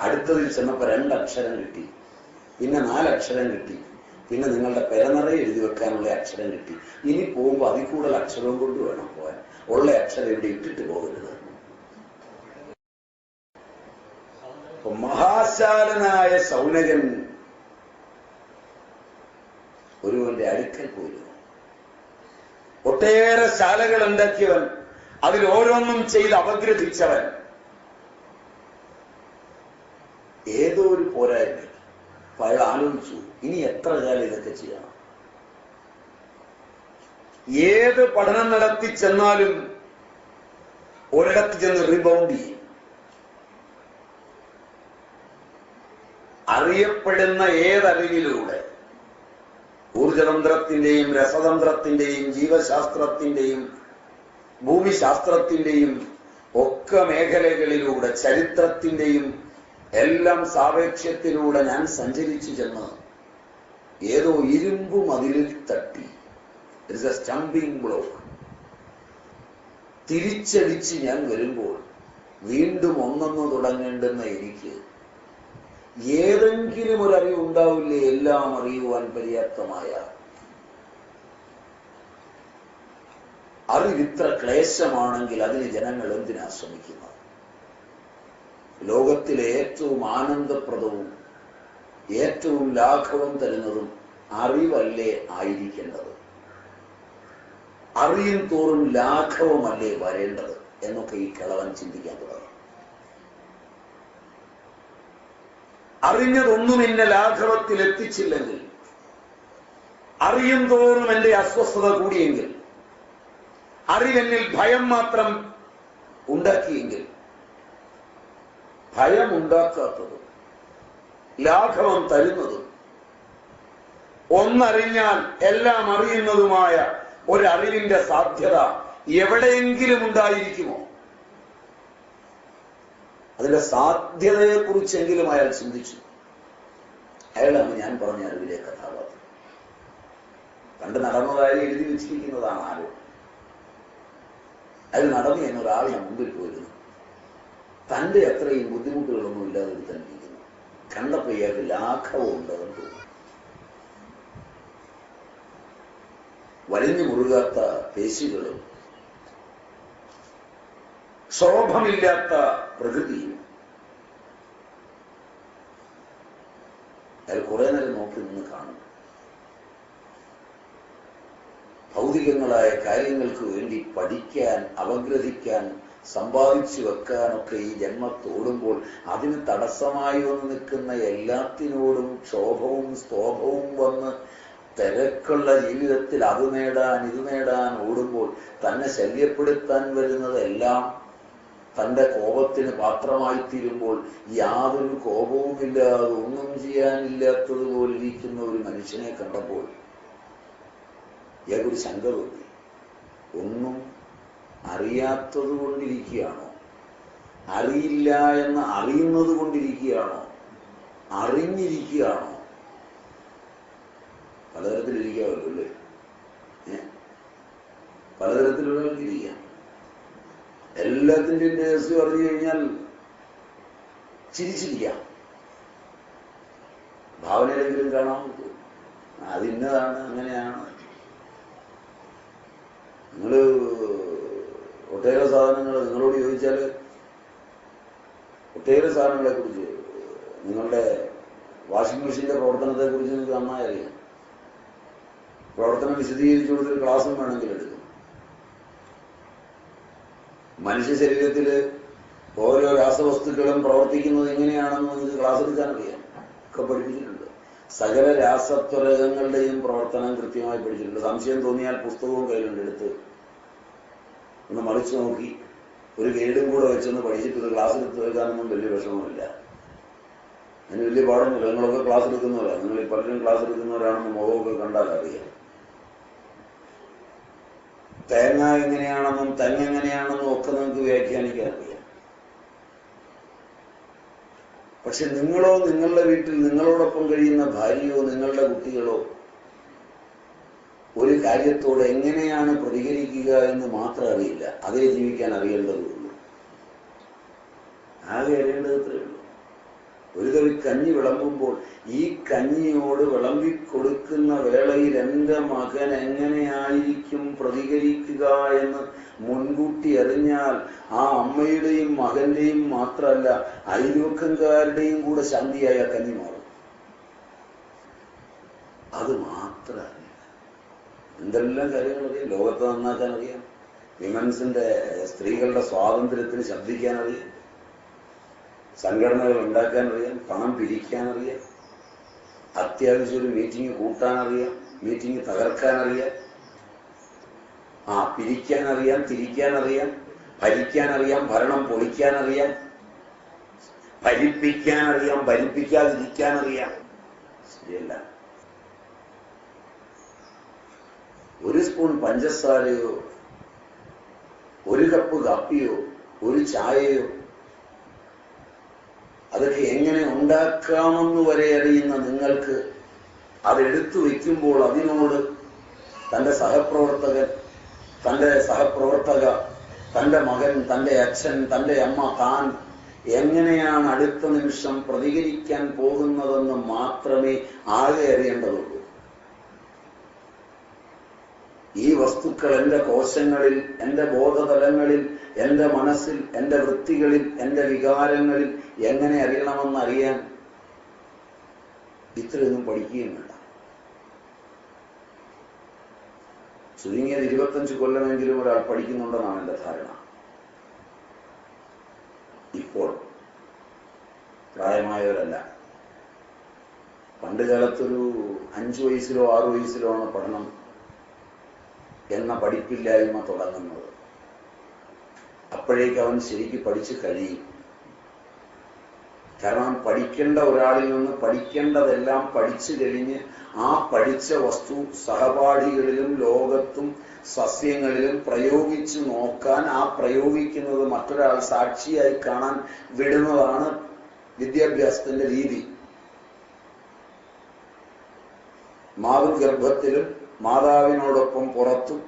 Speaker 1: അടുത്തതിൽ ചെന്നപ്പോ 2 അക്ഷരം കിട്ടി, പിന്നെ 4 അക്ഷരം കിട്ടി, പിന്നെ നിങ്ങളുടെ പെരനിറയെ എഴുതി വെക്കാനുള്ള അക്ഷരം കിട്ടി. ഇനി പോകുമ്പോ അതിൽ കൂടുതൽ അക്ഷരവും കൊണ്ട് വേണം പോകാൻ. ഉള്ള അക്ഷരം ഇവിടെ ഇട്ടിട്ട് പോകരുത്. അപ്പൊ മഹാശാലനായ ശൗനകൻ ഒരുവന്റെ അടുക്കൽ പോയിരുന്നു. ഒട്ടേറെ ശാലകൾ ഉണ്ടാക്കിയവൻ, അതിൽ ഓരോന്നും ചെയ്ത് അപഗ്രഥിച്ചവൻ. ഏതോ ഒരു പോരായ്മ അയാൾ ആലോചിച്ചു, ഇനി എത്ര കാലം ഇതൊക്കെ ചെയ്യണം? ഏത് പഠനം നടത്തി ചെന്നാലും ഒരിടത്ത് ചെന്ന് റീബൗണ്ട് ചെയ്യും. അറിയപ്പെടുന്ന ഏതറിവിലൂടെ, ഊർജതന്ത്രത്തിന്റെയും രസതന്ത്രത്തിന്റെയും ജീവശാസ്ത്രത്തിന്റെയും ഭൂമിശാസ്ത്രത്തിന്റെയും ഒക്കെ മേഖലകളിലൂടെ, ചരിത്രത്തിന്റെയും എല്ലാം സാപേക്ഷ്യത്തിലൂടെ ഞാൻ സഞ്ചരിച്ചു ചെന്ന് ഏതോ ഇരുമ്പ് മതിലിൽ തട്ടി, ഇറ്റ്സ് എ സ്റ്റംപിംഗ് ബ്ലോക്ക്. തിരിച്ചടിച്ച് ഞാൻ വരുമ്പോൾ വീണ്ടും ഒന്നൊന്നു തുടങ്ങേണ്ടുന്ന എനിക്ക് ഏതെങ്കിലും ഒരു അറിവുണ്ടാവില്ലേ എല്ലാം അറിയുവാൻ പര്യാപ്തമായ? അറിവിത്ര ക്ലേശമാണെങ്കിൽ അതിന് ജനങ്ങൾ എന്തിനാ ശ്രമിക്കുന്നത്? ലോകത്തിലെ ഏറ്റവും ആനന്ദപ്രദവും ഏറ്റവും ലാഘവം തരുന്നതും അറിവല്ലേ ആയിരിക്കേണ്ടത്? അറിയും തോറും ലാഘവമല്ലേ വരേണ്ടത് എന്നൊക്കെ ഈ കിളവൻ ചിന്തിക്കാൻ തുടങ്ങി. അറിഞ്ഞതൊന്നും എന്നെ ലാഘവത്തിൽ എത്തിച്ചില്ലെങ്കിൽ, അറിയും തോറും എന്റെ അസ്വസ്ഥത കൂടിയെങ്കിൽ, അറിവെന്നിൽ ഭയം മാത്രം ഉണ്ടാക്കിയെങ്കിൽ, ഭയം ഉണ്ടാക്കാത്തതും ലാഘവം തരുന്നതും ഒന്നറിഞ്ഞാൽ എല്ലാം അറിയുന്നതുമായ ഒരറിവിന്റെ സാധ്യത എവിടെയെങ്കിലും ഉണ്ടായിരിക്കുമോ? അതിന്റെ സാധ്യതയെക്കുറിച്ചെങ്കിലും അയാൾ ചിന്തിച്ചു. അയാളാണ് ഞാൻ പറഞ്ഞ അറിവിലെ കഥാപാത്രം. പണ്ട് നടന്നതായി എഴുതി വെച്ചിരിക്കുന്നതാണ് ആരോ. അയാൾ നടന്നു എന്നൊരാളിനെ മുമ്പിൽ പോയിരുന്നു. തന്റെ അത്രയും ബുദ്ധിമുട്ടുകളൊന്നും ഇല്ലാതെ തന്നെ ഇരിക്കുന്നു. കണ്ടപ്പോ ഇയാൾക്ക് ലാഘവം ഉണ്ടെന്ന് തോന്നുന്നു. വലിഞ്ഞു മുറുകാത്ത പേശികളും ക്ഷോഭമില്ലാത്ത പ്രകൃതിയും. അയാൾ കുറെ നേരം നോക്കി നിന്ന് കാണുന്നു. ഭൗതികങ്ങളായ കാര്യങ്ങൾക്ക് വേണ്ടി പഠിക്കാൻ, അപഗ്രഥിക്കാൻ, സമ്പാദിച്ചു വെക്കാനൊക്കെ ഈ ജന്മത്തോടുമ്പോൾ അതിന് തടസ്സമായി വന്ന് നിൽക്കുന്ന എല്ലാത്തിനോടും ക്ഷോഭവും സ്തോഭവും വന്ന് തിരക്കുള്ള ജീവിതത്തിൽ അത് നേടാൻ ഇത് നേടാൻ ഓടുമ്പോൾ തന്നെ ശല്യപ്പെടുത്താൻ വരുന്നതെല്ലാം തന്റെ കോപത്തിന് പാത്രമായി തീരുമ്പോൾ യാതൊരു കോപവുമില്ലാതെ ഒന്നും ചെയ്യാനില്ലാത്തതുപോലെ ഇരിക്കുന്ന ഒരു മനുഷ്യനെ കണ്ടപ്പോൾ ഇയാൾക്കൊരു ശങ്ക തോന്നി. ഒന്നും അറിയാത്തത് കൊണ്ടിരിക്കുകയാണോ, അറിയില്ല എന്ന് അറിയുന്നത് കൊണ്ടിരിക്കുകയാണോ, അറിഞ്ഞിരിക്കുകയാണോ? പലതരത്തിലിരിക്കാമല്ലോ അല്ലേ? പലതരത്തിലുള്ളവർക്കിരിക്കാം. എല്ലാത്തിൻ്റെയും രഹസ്യം അറിഞ്ഞു കഴിഞ്ഞാൽ ചിരിച്ചിരിക്കാം. ഭാവനയിലെങ്കിലും കാണാൻ പറ്റും അതിന്നതാണ്, അങ്ങനെയാണ്. നിങ്ങള് ഒട്ടേറെ സാധനങ്ങൾ നിങ്ങളോട് ചോദിച്ചാൽ ഒട്ടേറെ സാധനങ്ങളെ കുറിച്ച്, നിങ്ങളുടെ വാഷിംഗ് മെഷീന്റെ പ്രവർത്തനത്തെ കുറിച്ച് നിങ്ങൾക്ക് നന്നായി അറിയാം. പ്രവർത്തനം വിശദീകരിച്ചു കൊടുത്തൊരു ക്ലാസ്സും വേണമെങ്കിൽ എടുക്കും. മനുഷ്യ ശരീരത്തില് ഓരോ രാസവസ്തുക്കളും പ്രവർത്തിക്കുന്നത് എങ്ങനെയാണെന്ന് നിങ്ങൾക്ക് ക്ലാസ് എടുക്കാൻ അറിയാം, ഒക്കെ പഠിപ്പിച്ചിട്ടുണ്ട്. സകല രാസത്വരകങ്ങളുടെയും പ്രവർത്തനം കൃത്യമായി പഠിച്ചിട്ടുണ്ട്. സംശയം തോന്നിയാൽ പുസ്തകവും കയ്യിലുണ്ട്, എടുത്ത് ഒന്ന് മറിച്ചു നോക്കി ഒരു ഗൈഡും കൂടെ വെച്ചൊന്ന് പഠിച്ചിട്ട് ഒരു ക്ലാസ് എടുത്ത് വെക്കാനൊന്നും വലിയ വിഷമമില്ല. അതിന് വലിയ പാടൊന്നുമില്ല. നിങ്ങളൊക്കെ ക്ലാസ് എടുക്കുന്നവരാണ്, നിങ്ങൾ പലരും ക്ലാസ് എടുക്കുന്നവരാണെന്ന് മുഖമൊക്കെ കണ്ടാൽ അറിയാം. തേങ്ങ എങ്ങനെയാണെന്നും തെങ്ങ് എങ്ങനെയാണെന്നും ഒക്കെ നിങ്ങൾക്ക് വ്യാഖ്യാനിക്കാൻ അറിയാം. പക്ഷെ നിങ്ങളോ, നിങ്ങളുടെ വീട്ടിൽ നിങ്ങളോടൊപ്പം കഴിയുന്ന ഭാര്യയോ നിങ്ങളുടെ കുട്ടികളോ ഒരു കാര്യത്തോട് എങ്ങനെയാണ് പ്രതികരിക്കുക എന്ന് മാത്രം അറിയില്ല. അതേ ജീവിക്കാൻ അറിയേണ്ടതുള്ളൂ. ആകെ അറിയേണ്ടത് ഇത്രയേ ഉള്ളൂ. ഒരു തവി കഞ്ഞി വിളമ്പുമ്പോൾ ഈ കഞ്ഞിയോട് വിളമ്പിക്കൊടുക്കുന്ന വേളയിൽ എൻ്റെ മകൻ എങ്ങനെയായിരിക്കും പ്രതികരിക്കുക എന്ന് മുൻകൂട്ടി അറിഞ്ഞാൽ ആ അമ്മയുടെയും മകന്റെയും മാത്രമല്ല അയൽവക്കംകാരുടെയും കൂടെ ശാന്തിയായ കഞ്ഞി മാറും. അത് മാത്രമല്ല, എന്തെല്ലാം കാര്യങ്ങളറിയാം. ലോകത്തെ നന്നാക്കാൻ അറിയാം, വിമൻസിന്റെ സ്ത്രീകളുടെ സ്വാതന്ത്ര്യത്തിന് ശബ്ദിക്കാനറിയാം, സംഘടനകൾ ഉണ്ടാക്കാനറിയാം, പണം പിരിക്കാനറിയാം, അത്യാവശ്യം ഒരു മീറ്റിംഗ് കൂട്ടാനറിയാം, മീറ്റിംഗ് തകർക്കാനറിയാം, പിരിക്കാനറിയാം, തിരിക്കാനറിയാം, ഭരിക്കാനറിയാം, ഭരണം പൊളിക്കാനറിയാം, ഭരിപ്പിക്കാനറിയാം, ഭരിപ്പിക്കാതിരിക്കാനറിയാം. ശരിയല്ല. ഒരു സ്പൂൺ പഞ്ചസാരയോ ഒരു കപ്പ് കാപ്പിയോ ഒരു ചായയോ അതൊക്കെ എങ്ങനെ ഉണ്ടാക്കാമെന്ന് വരെ അറിയുന്ന നിങ്ങൾക്ക് അതെടുത്തു വയ്ക്കുമ്പോൾ അതിനോട് തൻ്റെ സഹപ്രവർത്തകൻ, തൻ്റെ സഹപ്രവർത്തക, തൻ്റെ മകൻ, തൻ്റെ അച്ഛൻ, തൻ്റെ അമ്മ, താൻ എങ്ങനെയാണ് അടുത്ത നിമിഷം പ്രതികരിക്കാൻ പോകുന്നതെന്ന് മാത്രമേ ആകെ അറിയേണ്ടതുള്ളൂ. ഈ വസ്തുക്കൾ എൻ്റെ കോശങ്ങളിൽ, എൻ്റെ ബോധതലങ്ങളിൽ, എൻ്റെ മനസ്സിൽ, എൻ്റെ വൃത്തികളിൽ, എൻ്റെ വികാരങ്ങളിൽ എങ്ങനെ അറിയണമെന്നറിയാൻ ഇത്രയൊന്നും പഠിക്കുകയും വേണ്ട. ചുരുങ്ങിയത് 25 കൊല്ലമെങ്കിലും ഒരാൾ പഠിക്കുന്നുണ്ടെന്നാണ് എൻ്റെ ധാരണ. ഇപ്പോൾ പ്രായമായവരല്ല. പണ്ട് കാലത്തൊരു 5 വയസ്സിലോ 6 വയസ്സിലോ ആണ് പഠനം എന്ന പഠിപ്പില്ലായ്മ തുടങ്ങുന്നത്. അപ്പോഴേക്ക് അവൻ ശരിക്ക് പഠിച്ചു കഴിയും. കാരണം പഠിക്കേണ്ട ഒരാളിൽ നിന്ന് പഠിക്കേണ്ടതെല്ലാം പഠിച്ചു കഴിഞ്ഞ് ആ പഠിച്ച വസ്തു സഹപാഠികളിലും ലോകത്തും സസ്യങ്ങളിലും പ്രയോഗിച്ചു നോക്കാൻ, ആ പ്രയോഗിക്കുന്നത് മറ്റൊരാൾ സാക്ഷിയായി കാണാൻ വിടുന്നതാണ് വിദ്യാഭ്യാസത്തിന്റെ രീതി. മാതൃ ഗർഭത്തിലും മാതാവിനോടൊപ്പം പുറത്തും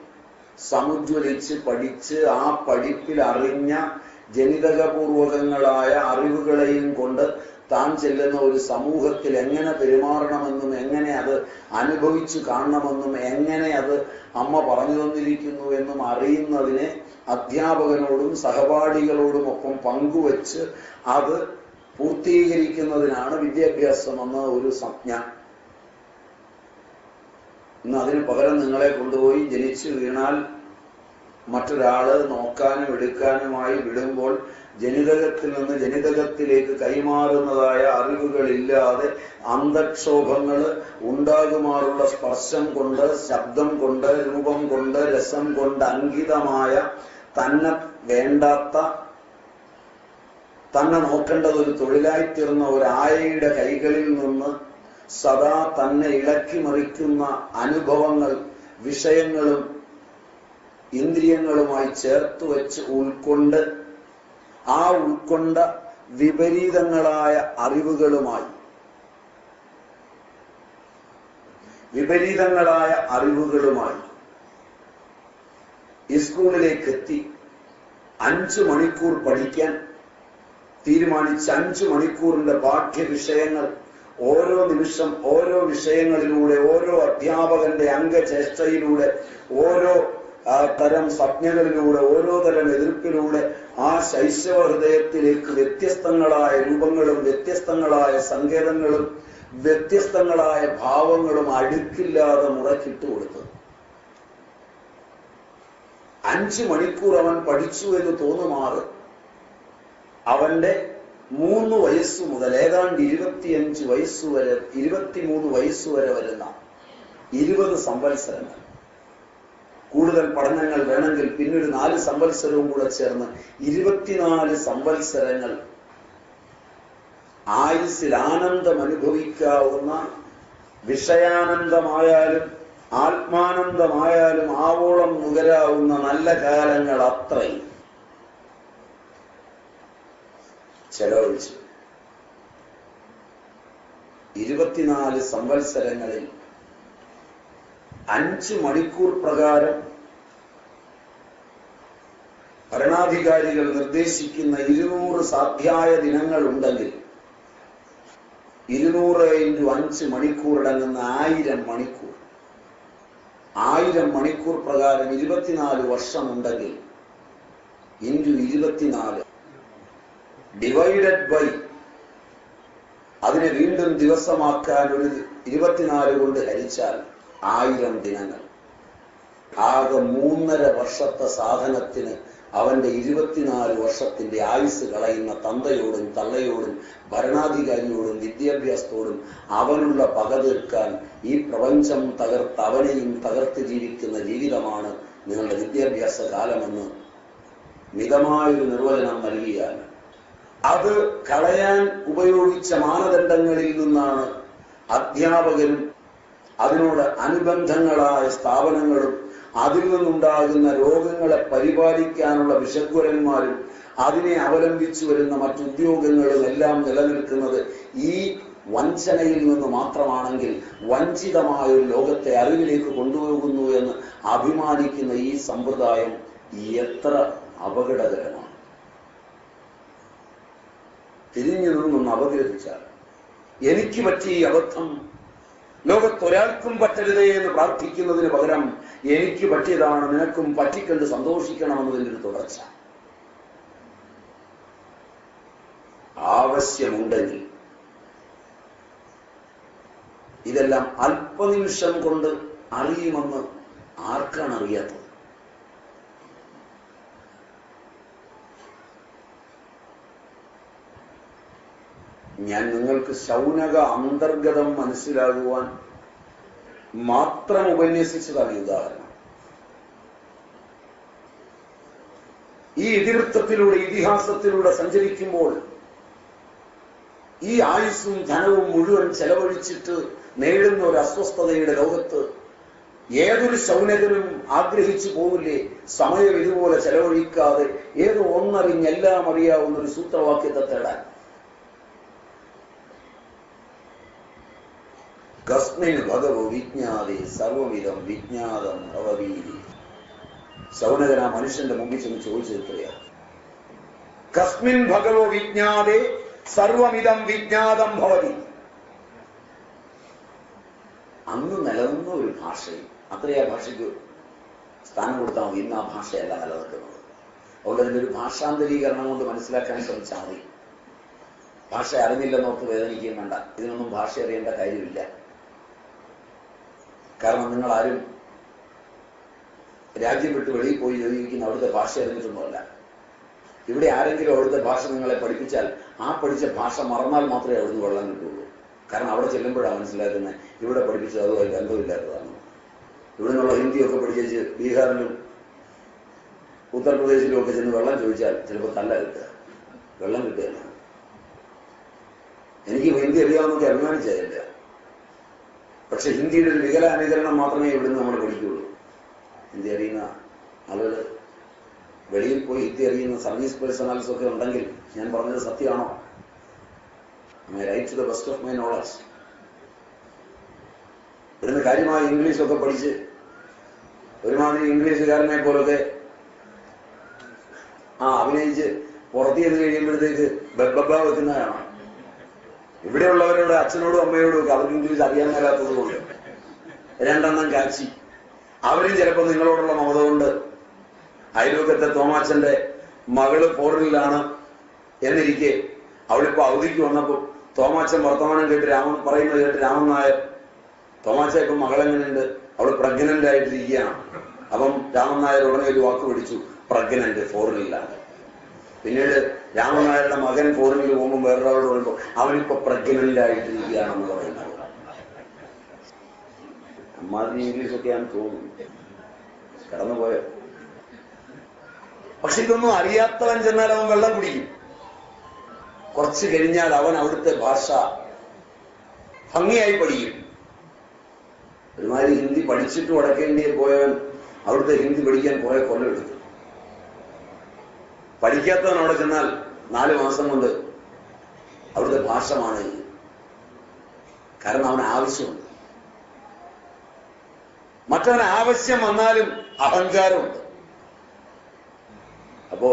Speaker 1: സമുജ്വലിച്ച് പഠിച്ച് ആ പഠിപ്പിൽ അറിഞ്ഞ ജനിതകപൂർവകങ്ങളായ അറിവുകളെയും കൊണ്ട് താൻ ചെല്ലുന്ന ഒരു സമൂഹത്തിൽ എങ്ങനെ പെരുമാറണമെന്നും എങ്ങനെ അത് അനുഭവിച്ചു കാണണമെന്നും എങ്ങനെ അത് അമ്മ പറഞ്ഞു തന്നിരിക്കുന്നു എന്നും അറിയുന്നതിനെ അധ്യാപകനോടും സഹപാഠികളോടുമൊപ്പം പങ്കുവച്ച് അത് പൂർത്തീകരിക്കുന്നതിനാണ് വിദ്യാഭ്യാസം എന്ന ഒരു സംജ്ഞ. ഇന്ന് അതിന് പകരം നിങ്ങളെ കൊണ്ടുപോയി ജനിച്ചു വീണാൽ മറ്റൊരാള് നോക്കാനും എടുക്കാനുമായി വിടുമ്പോൾ ജനിതകത്തിൽ നിന്ന് ജനിതകത്തിലേക്ക് കൈമാറുന്നതായ അറിവുകളില്ലാതെ അന്തക്ഷോഭങ്ങൾ ഉണ്ടാകുമാറുള്ള സ്പർശം കൊണ്ട്, ശബ്ദം കൊണ്ട്, രൂപം കൊണ്ട്, രസം കൊണ്ട് അങ്കിതമായ തന്നെ വേണ്ടാത്ത, തന്നെ നോക്കേണ്ടത് ഒരു തൊഴിലായിത്തീർന്ന ഒരായയുടെ കൈകളിൽ നിന്ന് സദാ തന്നെ ഇളക്കി മറിക്കുന്ന അനുഭവങ്ങൾ വിഷയങ്ങളും ഇന്ദ്രിയങ്ങളുമായി ചേർത്ത് വെച്ച് ഉൾക്കൊണ്ട് ആ ഉൾക്കൊണ്ട വിപരീതങ്ങളായ അറിവുകളുമായി ഈ സ്കൂളിലേക്ക് എത്തി 5 മണിക്കൂർ പഠിക്കാൻ തീരുമാനിച്ച 5 മണിക്കൂറിന്റെ പാഠ്യവിഷയങ്ങൾ ഓരോ നിമിഷം ഓരോ വിഷയങ്ങളിലൂടെ, ഓരോ അധ്യാപകന്റെ അംഗചേഷ്ടയിലൂടെ, ഓരോ തരം സ്വപ്നങ്ങളിലൂടെ, ഓരോ തരം എതിർപ്പിലൂടെ ആ ശൈശവ ഹൃദയത്തിലേക്ക് വ്യത്യസ്തങ്ങളായ രൂപങ്ങളും വ്യത്യസ്തങ്ങളായ സങ്കേതങ്ങളും വ്യത്യസ്തങ്ങളായ ഭാവങ്ങളും അടുക്കില്ലാതെ മുറക്കിട്ട് കൊടുത്തത്. 5 മണിക്കൂർ അവൻ പഠിച്ചു എന്ന് തോന്നുമാറ് അവന്റെ 3 വയസ്സു മുതൽ ഏതാണ്ട് 25 വയസ്സുവരെ 23 വയസ്സുവരെ വരുന്ന 20 സംവത്സരങ്ങൾ, കൂടുതൽ പഠനങ്ങൾ വേണമെങ്കിൽ പിന്നീട് 4 സംവത്സരവും കൂടെ ചേർന്ന് 24 സംവത്സരങ്ങൾ ആയുസ്സിൽ ആനന്ദം അനുഭവിക്കാവുന്ന, വിഷയാനന്ദമായാലും ആത്മാനന്ദമായാലും ആവോളം നുകരാവുന്ന നല്ല കാലങ്ങൾ അത്രയും ചെലവഴിച്ചു. 24 സംവത്സരങ്ങളിൽ 5 മണിക്കൂർ പ്രകാരം ഭരണാധികാരികൾ നിർദ്ദേശിക്കുന്ന 200 സാധ്യായ ദിനങ്ങൾ ഉണ്ടെങ്കിൽ 200 × 5 മണിക്കൂർ അടങ്ങുന്ന 1000 മണിക്കൂർ. 1000 മണിക്കൂർ പ്രകാരം 24 വർഷമുണ്ടെങ്കിൽ ഇൻറ്റു 24 ഡിവൈഡഡ് ബൈ അതിനെ വീണ്ടും ദിവസമാക്കാൻ ഒരു 24 കൊണ്ട് ഹരിച്ചാൽ 1000 ദിനങ്ങൾ. ആകെ 3.5 വർഷത്തെ സാധനത്തിന് അവന്റെ 24 വർഷത്തിന്റെ ആയുസ് കളയുന്ന തന്തയോടും തള്ളയോടും ഭരണാധികാരിയോടും വിദ്യാഭ്യാസത്തോടും അവനുള്ള പക തീർക്കാൻ ഈ പ്രപഞ്ചം തകർത്ത് അവനെയും തകർത്ത് ജീവിക്കുന്ന ജീവിതമാണ് നിങ്ങളുടെ വിദ്യാഭ്യാസ കാലമെന്ന് മിതമായൊരു നിർവചനം നൽകിയാൽ അത് കളയാൻ ഉപയോഗിച്ച മാനദണ്ഡങ്ങളിൽ നിന്നാണ് അധ്യാപകരും അതിനോട് അനുബന്ധങ്ങളായ സ്ഥാപനങ്ങളും അതിൽ നിന്നുണ്ടാകുന്ന രോഗങ്ങളെ പരിപാലിക്കാനുള്ള വിശഗ്വരന്മാരും അതിനെ അവലംബിച്ചു വരുന്ന മറ്റുദ്യോഗങ്ങളും എല്ലാം നിലനിൽക്കുന്നത് ഈ വഞ്ചനയിൽ നിന്ന് മാത്രമാണെങ്കിൽ വഞ്ചിതമായ ഒരു ലോകത്തെ അറിവിലേക്ക് കൊണ്ടുപോകുന്നു എന്ന് അഭിമാനിക്കുന്ന ഈ സമ്പ്രദായം എത്ര അപകടകരമാണ്. തിരിഞ്ഞു നിന്നൊന്ന് അപഗ്രഹിച്ചാൽ എനിക്ക് പറ്റിയ ഈ അബദ്ധം ലോകത്തൊരാൾക്കും പറ്റരുതേ എന്ന് പ്രാർത്ഥിക്കുന്നതിന് പകരം എനിക്ക് പറ്റിയതാണ്, നിനക്കും പറ്റിക്കണ്ട് സന്തോഷിക്കണമെന്നതിൻ്റെ ഒരു തുടർച്ച. ആവശ്യമുണ്ടെങ്കിൽ ഇതെല്ലാം അല്പനിമിഷം കൊണ്ട് അറിയുമെന്ന് ആർക്കാണ് അറിയാത്തത്? ഞാൻ നിങ്ങൾക്ക് ശൗനക അന്തർഗതം മനസ്സിലാകുവാൻ മാത്രം ഉപന്യസിച്ചതാണ് ഉദാഹരണം. ഈ ഇതിവൃത്തത്തിലൂടെ ഇതിഹാസത്തിലൂടെ സഞ്ചരിക്കുമ്പോൾ ഈ ആയുസ്സും ധനവും മുഴുവൻ ചെലവഴിച്ചിട്ട് നേടുന്ന ഒരു അസ്വസ്ഥതയുടെ ലോകത്ത് ഏതൊരു ശൗനകനും ആഗ്രഹിച്ചു പോവില്ലേ സമയം ഇതുപോലെ ചെലവഴിക്കാതെ ഏതോ ഒന്നറിഞ്ഞെല്ലാം അറിയാവുന്ന ഒരു സൂത്രവാക്യത്തെ തേടാൻ? കസ്മിൻ ഭഗവോ വിജ്ഞാതേ സർവമിതം വിജ്ഞാതം ഭവതീതി. ശൗനകൻ ആ മനുഷ്യന്റെ മുമ്പിൽ ചെന്ന് ചോദിച്ചെത്രയാ? കസ്മിൻ ഭഗവോ വിജ്ഞാതേ സർവമിതം വിജ്ഞാതം ഭവതി. അന്ന് നിലനിന്ന ഒരു ഭാഷയും അത്രയാ ഭാഷയ്ക്ക് സ്ഥാനം കൊടുത്താൽ മതി. ഇന്ന് ആ ഭാഷയല്ല നിലനിൽക്കുന്നത്. അതുകൊണ്ട് അതിൻ്റെ ഒരു ഭാഷാന്തരീകരണം കൊണ്ട് മനസ്സിലാക്കാൻ ശ്രമിച്ചാൽ മതി. ഭാഷ അറിഞ്ഞില്ലെന്നോർത്ത് വേദനിക്കുകയും വേണ്ട. ഇതിനൊന്നും ഭാഷ അറിയേണ്ട കാര്യമില്ല. കാരണം നിങ്ങൾ ആരും രാജ്യം വിട്ട് വെളിയിൽ പോയി ജീവിക്കുന്ന അവിടുത്തെ ഭാഷ അറിഞ്ഞിട്ടൊന്നുമല്ല. ഇവിടെ ആരെങ്കിലും അവിടുത്തെ ഭാഷ നിങ്ങളെ പഠിപ്പിച്ചാൽ ആ പഠിച്ച ഭാഷ മറന്നാൽ മാത്രമേ അവിടുന്ന് വെള്ളം കിട്ടുള്ളൂ. കാരണം അവിടെ ചെല്ലുമ്പോഴാണ് മനസ്സിലാക്കുന്നത് ഇവിടെ പഠിപ്പിച്ചത് അതുമായി ബന്ധമില്ലാത്തതാണ്. ഇവിടെ നിന്നുള്ള ഹിന്ദിയൊക്കെ പഠിച്ച് ബീഹാറിലും ഉത്തർപ്രദേശിലും ഒക്കെ ചെന്ന് വെള്ളം ചോദിച്ചാൽ ചിലപ്പോൾ തല്ല കിട്ടുക, വെള്ളം കിട്ടുകയല്ല. എനിക്ക് ഹിന്ദി അറിയാവുന്നൊക്കെ അഭിമാനിച്ചതല്ല. പക്ഷെ ഹിന്ദിയുടെ ഒരു വികലാനുകരണം മാത്രമേ ഇവിടുന്ന് നമ്മൾ പഠിക്കുകയുള്ളൂ. ഹിന്ദി അറിയുന്ന ആളുകൾ, വെളിയിൽ പോയി ഹിന്ദി അറിയുന്ന സർവീസ് പേഴ്സണൽസ് ഒക്കെ ഉണ്ടെങ്കിൽ ഞാൻ പറഞ്ഞത് സത്യമാണോ? Right to the best of my knowledge. ഇവിടുന്ന് കാര്യമായി ഇംഗ്ലീഷൊക്കെ പഠിച്ച് ഒരുമാതിരി ഇംഗ്ലീഷുകാരനെ പോലൊക്കെ അഭിനയിച്ച് പുറത്തു ചെയ്ത് കഴിയുമ്പോഴത്തേക്ക് ബബ്ബ വെക്കുന്നതാണ്. ഇവിടെയുള്ളവരോട്, അച്ഛനോടും അമ്മയോടും ഒക്കെ അവർക്ക് ഇംഗ്ലീഷ് അറിയാൻ മേലാത്തത് കൊണ്ട് രണ്ടെണ്ണം കാച്ചി അവരും ചിലപ്പോൾ നിങ്ങളോടുള്ള മമത കൊണ്ട് അയൽവക്കത്തെ തോമാച്ചന്റെ മകള് ഫോറിനിലാണ് എന്നിരിക്കെ അവളിപ്പോ അവധിക്ക് വന്നപ്പോൾ തോമാച്ചൻ വർത്തമാനം കേട്ട് പറയുന്നത് കേട്ട് രാമൻ നായർ, തോമാച്ച ഇപ്പൊ മകളെങ്ങനെയുണ്ട്, അവള് പ്രഗ്നന്റ് ആയിട്ടിരിക്കുകയാണ്. അപ്പം രാമൻ നായർ ഉടനെ ഒരു വാക്ക് പിടിച്ചു, പ്രഗ്നന്റ്, ഫോറിനിലാണ്. പിന്നീട് രാമൻ നായരുടെ മകൻ ഫോറിനിൽ പോകുമ്പോൾ വേറൊരാളോട് പറയുമ്പോൾ അവനിപ്പോ പ്രഗ്നന്റ് ആയിട്ടിരിക്കുകയാണെന്ന് പറയുന്നത്. അമ്മാതിരി ഇംഗ്ലീഷൊക്കെയാണ് തോന്നുന്നു, കടന്നുപോയോ? പക്ഷെ ഇതൊന്നും അറിയാത്തവൻ ചെന്നാൽ അവൻ വെള്ളം കുടിക്കും. കുറച്ചു കഴിഞ്ഞാൽ അവൻ അവിടുത്തെ ഭാഷ ഭംഗിയായി പഠിക്കും. ഒരുമാതിരി ഹിന്ദി പഠിച്ചിട്ട് വടക്കേ ഇന്ത്യയിൽ പോയവൻ അവിടുത്തെ ഹിന്ദി പഠിക്കാൻ കുറെ കൊല്ലം എടുത്തു. പഠിക്കാത്തവൻ അവിടെ ചെന്നാൽ 4 മാസം കൊണ്ട് അവിടുത്തെ ഭാഷ മാറി. കാരണം അവന് ആവശ്യമുണ്ട്. മറ്റവന് ആവശ്യം വന്നാലും അഹങ്കാരമുണ്ട്. അപ്പോ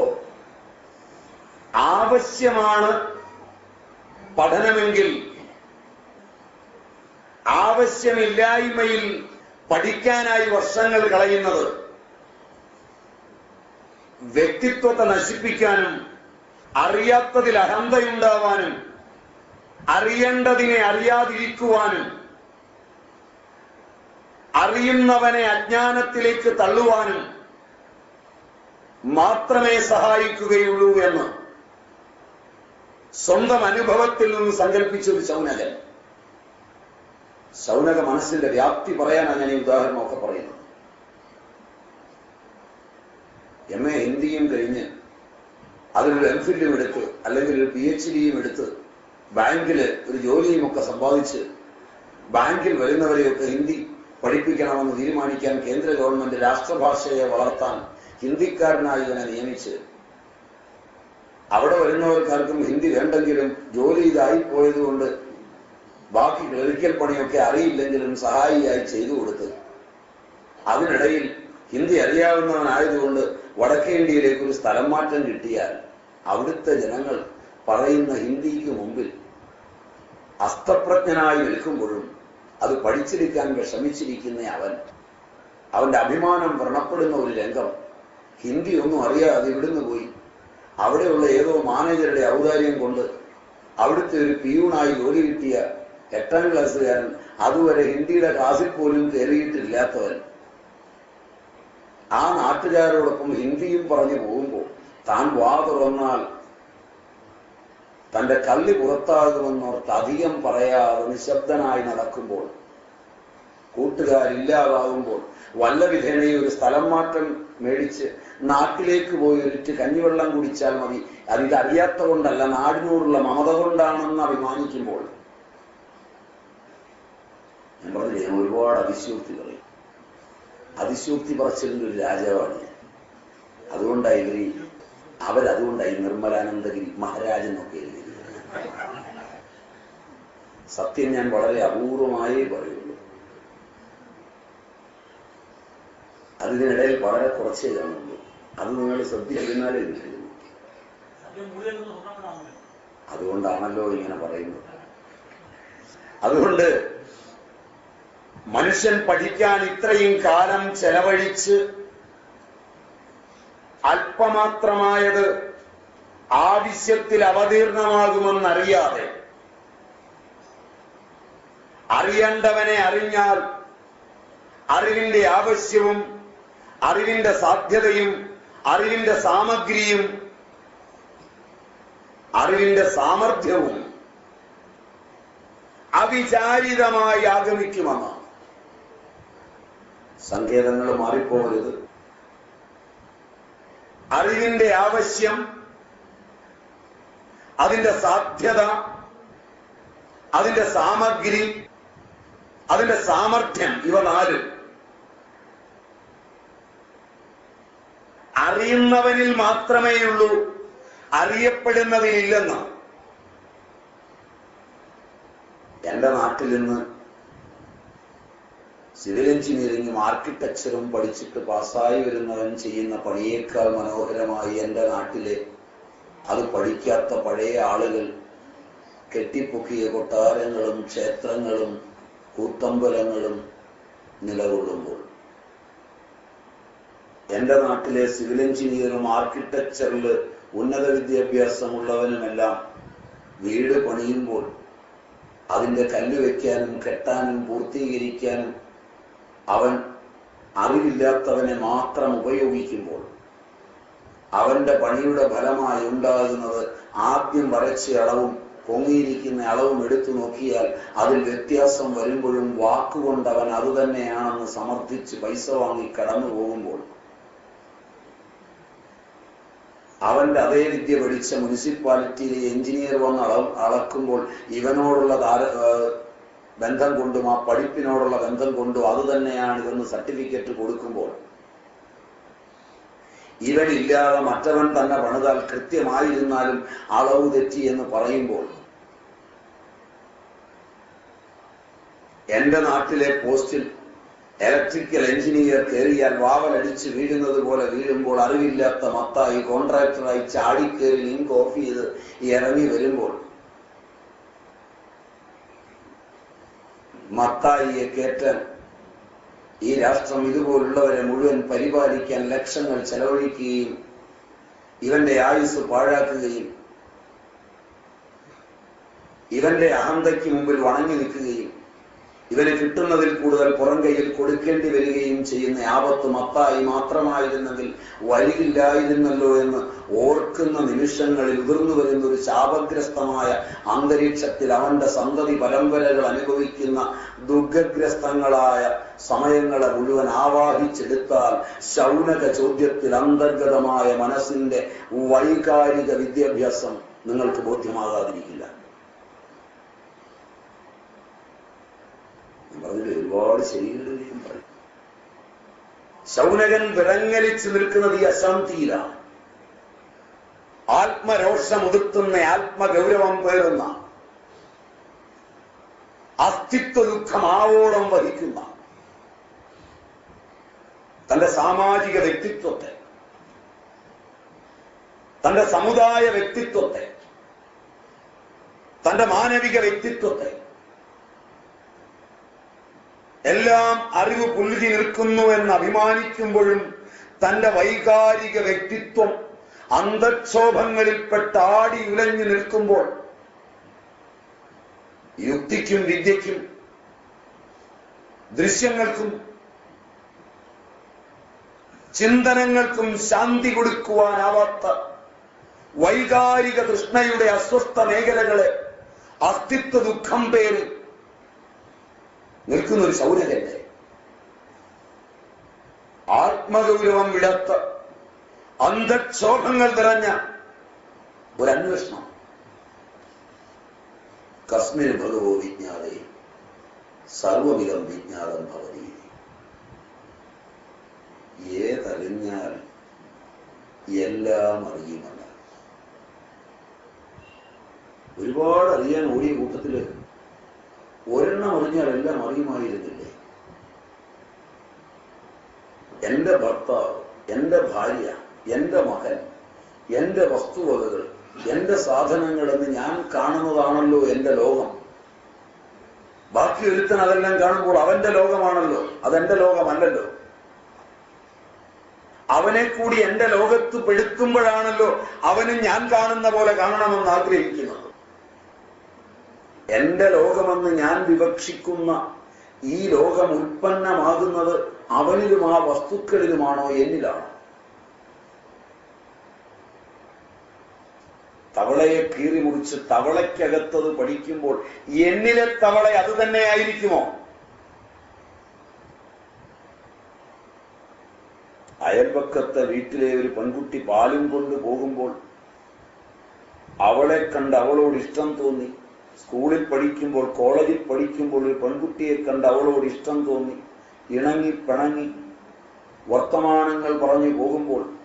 Speaker 1: ആവശ്യമാണ് പഠനമെങ്കിൽ ആവശ്യമില്ലായ്മയിൽ പഠിക്കാനായി വർഷങ്ങൾ കളയുന്നത് വ്യക്തിത്വത്തെ നശിപ്പിക്കാനും അറിയാത്തതിൽ അഹന്തയുണ്ടാവാനും അറിയേണ്ടതിനെ അറിയാതിരിക്കുവാനും അറിയുന്നവനെ അജ്ഞാനത്തിലേക്ക് തള്ളുവാനും മാത്രമേ സഹായിക്കുകയുള്ളൂ എന്ന് സ്വന്തം അനുഭവത്തിൽ നിന്ന് സങ്കല്പിച്ചൊരു ശൗനകൻ. ശൗനക മനസ്സിന്റെ വ്യാപ്തി പറയാനാണ് ഞാൻ ഈ ഉദാഹരണമൊക്കെ പറയുന്നത്. MA ഹിന്ദിയും കഴിഞ്ഞ് അതിലൊരു MPhilലും എടുത്ത് അല്ലെങ്കിൽ ഒരു PhDയും എടുത്ത് ബാങ്കിൽ ഒരു ജോലിയും ഒക്കെ സമ്പാദിച്ച് ബാങ്കിൽ വരുന്നവരെയൊക്കെ ഹിന്ദി പഠിപ്പിക്കണമെന്ന് തീരുമാനിക്കാൻ കേന്ദ്ര ഗവൺമെന്റ് രാഷ്ട്രഭാഷയെ വളർത്താൻ ഹിന്ദിക്കാരനായി ഇവനെ നിയമിച്ച് അവിടെ വരുന്നവർക്കാർക്കും ഹിന്ദി വേണ്ടെങ്കിലും ജോലി ഇതായിപ്പോയതുകൊണ്ട് ബാക്കി ക്ലറിക്കൽ പണിയൊക്കെ അറിയില്ലെങ്കിലും സഹായിയായി ചെയ്തു കൊടുത്ത് അതിനിടയിൽ ഹിന്ദി അറിയാവുന്നവനായതുകൊണ്ട് വടക്കേ ഇന്ത്യയിലേക്ക് ഒരു സ്ഥലം മാറ്റം കിട്ടിയാൽ അവിടുത്തെ ജനങ്ങൾ പറയുന്ന ഹിന്ദിക്ക് മുമ്പിൽ അസ്തപ്രജ്ഞനായി നിൽക്കുമ്പോഴും അത് പഠിച്ചെടുക്കാൻ വിഷമിച്ചിരിക്കുന്ന അവന്റെ അഭിമാനം വ്രണപ്പെടുന്ന ഒരു രംഗം ഹിന്ദി ഒന്നും അറിയാതെ ഇവിടുന്ന് പോയി അവിടെയുള്ള ഏതോ മാനേജറുടെ ഔദാര്യം കൊണ്ട് അവിടുത്തെ ഒരു പിയൂണായി ജോലി കിട്ടിയ 8ാം ക്ലാസ്സുകാരൻ, അതുവരെ ഹിന്ദിയുടെ ക്ലാസ്സിൽ പോലും കയറിയിട്ടില്ലാത്തവൻ, ആ നാട്ടുകാരോടൊപ്പം ഹിന്ദിയും പറഞ്ഞു പോകുമ്പോൾ താൻ വാ തുറന്നാൽ തന്റെ കള്ളി പുറത്താകുമെന്നോർത്ത് അധികം പറയാതെ നിശബ്ദനായി നടക്കുമ്പോൾ, കൂട്ടുകാരില്ലാതാകുമ്പോൾ വല്ല വിധേനയും ഒരു സ്ഥലം മാറ്റം മേടിച്ച് നാട്ടിലേക്ക് പോയി ഒരിറ്റ് കഞ്ഞിവെള്ളം കുടിച്ചാൽ മതി, അതിതറിയാത്ത കൊണ്ടല്ല നാടിനോടുള്ള മമത കൊണ്ടാണെന്ന് അഭിമാനിക്കുമ്പോൾ, ഞാൻ പറഞ്ഞില്ലേ, ഞാൻ ഒരുപാട് അതിശയോക്തി പറയും. അതിശയോക്തി പറച്ചിലിന്റെ ഒരു രാജാവാണ് ഞാൻ. അവരതുകൊണ്ടായി നിർമ്മലാനന്ദഗിരി മഹാരാജൻ എന്നൊക്കെ എഴുതി. സത്യം ഞാൻ വളരെ അപൂർവമായേ പറയുള്ളൂ. അതിനിടയിൽ വളരെ കുറച്ചേ കാണുള്ളൂ. അത് നിങ്ങൾ ശ്രദ്ധിച്ചിരുന്നാലേ കിട്ടുന്നു. അതുകൊണ്ടാണല്ലോ ഇങ്ങനെ പറയുന്നത്. അതുകൊണ്ട് മനുഷ്യൻ പഠിക്കാൻ ഇത്രയും കാലം ചെലവഴിച്ച് അല്പമാത്രമായത് ആവശ്യത്തിൽ അവതീർണമാകുമെന്നറിയാതെ, അറിയേണ്ടവനെ അറിഞ്ഞാൽ അറിവിന്റെ ആവശ്യവും അറിവിന്റെ സാധ്യതയും അറിവിന്റെ സാമഗ്രിയും അറിവിന്റെ സാമർഥ്യവും അവിചാരിതമായി ആഗമിക്കുമെന്ന്. സങ്കേതങ്ങൾ മാറിപ്പോകരുത്. അറിവിന്റെ ആവശ്യം, അതിന്റെ സാധ്യത, അതിന്റെ സാമഗ്രി, അതിന്റെ സാമർഥ്യം ഇവ നാലും അറിയുന്നവനിൽ മാത്രമേയുള്ളൂ, അറിയപ്പെടുന്നതിലില്ലെന്ന്. എന്റെ നാട്ടിൽ നിന്ന് സിവിൽ എഞ്ചിനീയറിംഗും ആർക്കിടെക്ചറും പഠിച്ചിട്ട് പാസ്സായി വരുന്നവൻ ചെയ്യുന്ന പണിയേക്കാൾ മനോഹരമായി എന്റെ നാട്ടിലെ അത് പഠിക്കാത്ത പഴയ ആളുകൾ കെട്ടിപ്പൊക്കിയ കൊട്ടാരങ്ങളും ക്ഷേത്രങ്ങളും കൂത്തമ്പലങ്ങളും നിലകൊള്ളുമ്പോൾ, എന്റെ നാട്ടിലെ സിവിൽ എഞ്ചിനീയറും ആർക്കിടെക്ചറിൽ ഉന്നത വിദ്യാഭ്യാസമുള്ളവനുമെല്ലാം വീട് പണിയുമ്പോൾ അതിന്റെ കല്ല് വയ്ക്കാനും കെട്ടാനും പൂർത്തീകരിക്കാനും അവൻ അറിവില്ലാത്തവനെ മാത്രം ഉപയോഗിക്കുമ്പോൾ അവന്റെ പണിയുടെ ഫലമായി ഉണ്ടാകുന്നത് ആദ്യം വരച്ച അളവും പൊങ്ങിയിരിക്കുന്ന അളവും എടുത്തു നോക്കിയാൽ അതിൽ വ്യത്യാസം വരുമ്പോഴും വാക്കുകൊണ്ട് അവൻ അതുതന്നെയാണെന്ന് സമർത്ഥിച്ച് പൈസ വാങ്ങി കടന്നു പോകുമ്പോൾ, അവന്റെ അതേ വിദ്യ പഠിച്ച മുനിസിപ്പാലിറ്റിയിലെ എഞ്ചിനീയർ വന്ന് അളക്കുമ്പോൾ ഇവനോടുള്ള ബന്ധം കൊണ്ടും ആ പഠിപ്പിനോടുള്ള ബന്ധം കൊണ്ടും അത് തന്നെയാണ് ഇതെന്ന് സർട്ടിഫിക്കറ്റ് കൊടുക്കുമ്പോൾ, ഇവനില്ലാതെ മറ്റവൻ തന്നെ പണിതാൽ കൃത്യമായിരുന്നാലും അളവ് തെറ്റി എന്ന് പറയുമ്പോൾ, എന്റെ നാട്ടിലെ പോസ്റ്റിൽ ഇലക്ട്രിക്കൽ എഞ്ചിനീയർ കയറിയാൽ വാവലടിച്ച് വീഴുന്നത് പോലെ വീഴുമ്പോൾ അറിവില്ലാത്ത മത്തായി കോൺട്രാക്ടറായി ചാടിക്കേറി ലിങ്ക് ഓഫ് ചെയ്ത് ഇറങ്ങി വരുമ്പോൾ, മത്തായിയെ കയറ്റാൻ ഈ രാഷ്ട്രം ഇതുപോലുള്ളവരെ മുഴുവൻ പരിപാലിക്കാൻ ലക്ഷങ്ങൾ ചെലവഴിക്കുകയും ഇവന്റെ ആയുസ് പാഴാക്കുകയും ഇവന്റെ അഹന്തയ്ക്ക് മുമ്പിൽ വണങ്ങി നിൽക്കുകയും ഇവന് കിട്ടുന്നതിൽ കൂടുതൽ പുറം കൈയിൽ കൊടുക്കേണ്ടി വരികയും ചെയ്യുന്ന ആപത്ത് മത്തായി മാത്രമായിരുന്നെങ്കിൽ വരികില്ലായിരുന്നല്ലോ എന്ന് ഓർക്കുന്ന നിമിഷങ്ങളിൽ ഉതിർന്നു വരുന്ന ഒരു ശാപഗ്രസ്തമായ അന്തരീക്ഷത്തിൽ അവന്റെ സന്തതി പരമ്പരകൾ അനുഭവിക്കുന്ന ദുഃഖഗ്രസ്തങ്ങളായ സമയങ്ങളെ മുഴുവൻ ആവാഹിച്ചെടുത്താൽ ശൗനക ചോദ്യത്തിൽ അന്തർഗതമായ മനസ്സിന്റെ വൈകാരിക വിദ്യാഭ്യാസം നിങ്ങൾക്ക് ബോധ്യമാകാതിരിക്കില്ല. പറഞ്ഞിട്ട് ഒരുപാട് ശരികളും പറയും. ശൗനകൻ വിറങ്ങലിച്ചു നിൽക്കുന്നത് ഈ അശാന്തിയിലാണ്. ആത്മരോഷമുതുത്തുന്ന ആത്മഗൗരവം പേറുന്ന അസ്തിത്വ ദുഃഖം ആവോളം വഹിക്കുന്ന തന്റെ സാമാജിക വ്യക്തിത്വത്തെ, തന്റെ സമുദായ വ്യക്തിത്വത്തെ, തന്റെ മാനവിക വ്യക്തിത്വത്തെ എല്ലാം അറിവ് പുല്ലുതി നിൽക്കുന്നു എന്ന് അഭിമാനിക്കുമ്പോഴും തന്റെ വൈകാരിക വ്യക്തിത്വം അന്തക്ഷോഭങ്ങളിൽപ്പെട്ട് ആടി ഉലഞ്ഞു നിൽക്കുമ്പോൾ യുക്തിക്കും വിദ്യയ്ക്കും ദൃശ്യങ്ങൾക്കും ചിന്തനങ്ങൾക്കും ശാന്തി കൊടുക്കുവാനാവാത്ത വൈകാരിക തൃഷ്ണയുടെ അസ്വസ്ഥ മേഖലകളെ അസ്തിത്വ ദുഃഖം പേര് നിൽക്കുന്നൊരു ശൗനകന്റെ ആത്മഗൗരവം വിടത്ത അന്ധക്ഷോഭങ്ങൾ നിറഞ്ഞ ഒരന്വേഷണം. കസ്മിൻ ഭഗവോ വിജ്ഞാതേ സർവമിതം വിജ്ഞാതം ഭവതി. ഏതറിഞ്ഞാൽ എല്ലാം അറിയുമല്ല. ഒരുപാട് അറിയാൻ ഓടിയ കൂട്ടത്തില് ഒരെണ്ണം അറിഞ്ഞാൽ എല്ലാം അറിയുമായിരുന്നില്ലേ? എന്റെ ഭർത്താവ്, എന്റെ ഭാര്യ, എന്റെ മകൻ, എന്റെ വസ്തുവകകൾ, എന്റെ സാധനങ്ങൾ എന്ന് ഞാൻ കാണുന്നതാണല്ലോ എന്റെ ലോകം. ബാക്കി ഒരുത്തൻ അതെല്ലാം കാണുമ്പോൾ അവന്റെ ലോകമാണല്ലോ, അതെന്റെ ലോകമല്ലല്ലോ. അവനെ കൂടി എന്റെ ലോകത്ത് പെടുത്തുമ്പോഴാണല്ലോ അവനും ഞാൻ കാണുന്ന പോലെ കാണണമെന്ന് ആഗ്രഹിക്കുന്നത്. എന്റെ ലോകമെന്ന് ഞാൻ വിവക്ഷിക്കുന്ന ഈ ലോകം ഉൽപ്പന്നമാകുന്നത് അവനിലും ആ വസ്തുക്കളിലുമാണോ എന്നിലാണോ? തവളയെ കീറി മുറിച്ച് തവളയ്ക്കകത്തത് പഠിക്കുമ്പോൾ എന്നിലെ തവള അത് തന്നെയായിരിക്കുമോ? അയൽപക്കത്തെ വീട്ടിലെ ഒരു പെൺകുട്ടി പാലും കൊണ്ട് പോകുമ്പോൾ അവളെ കണ്ട് അവളോട് ഇഷ്ടം തോന്നി, സ്കൂളിൽ പഠിക്കുമ്പോൾ, കോളേജിൽ പഠിക്കുമ്പോൾ ഒരു പെൺകുട്ടിയെ കണ്ട് അവളോട് ഇഷ്ടം തോന്നി, ഇണങ്ങി പിണങ്ങി വർത്തമാനങ്ങൾ പറഞ്ഞു പോകുമ്പോൾ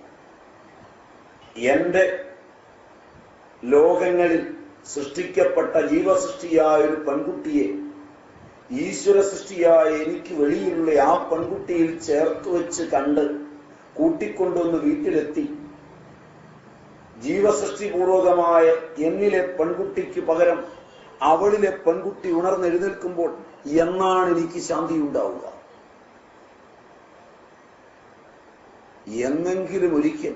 Speaker 1: എന്റെ ലോകങ്ങളിൽ സൃഷ്ടിക്കപ്പെട്ട ജീവസൃഷ്ടിയായ ഒരു പെൺകുട്ടിയെ ഈശ്വര സൃഷ്ടിയായ എനിക്ക് വെളിയിലുള്ള ആ പെൺകുട്ടിയിൽ ചേർത്ത് വെച്ച് കണ്ട് കൂട്ടിക്കൊണ്ടുവന്ന് വീട്ടിലെത്തി ജീവസൃഷ്ടിപൂർവകമായ എന്നിലെ പെൺകുട്ടിക്ക് പകരം അവളിലെ പെൺകുട്ടി ഉണർന്നെഴുന്നേൽക്കുമ്പോൾ എന്നാണ് എനിക്ക് ശാന്തി ഉണ്ടാവുക? എന്നെങ്കിലും ഒരിക്കൽ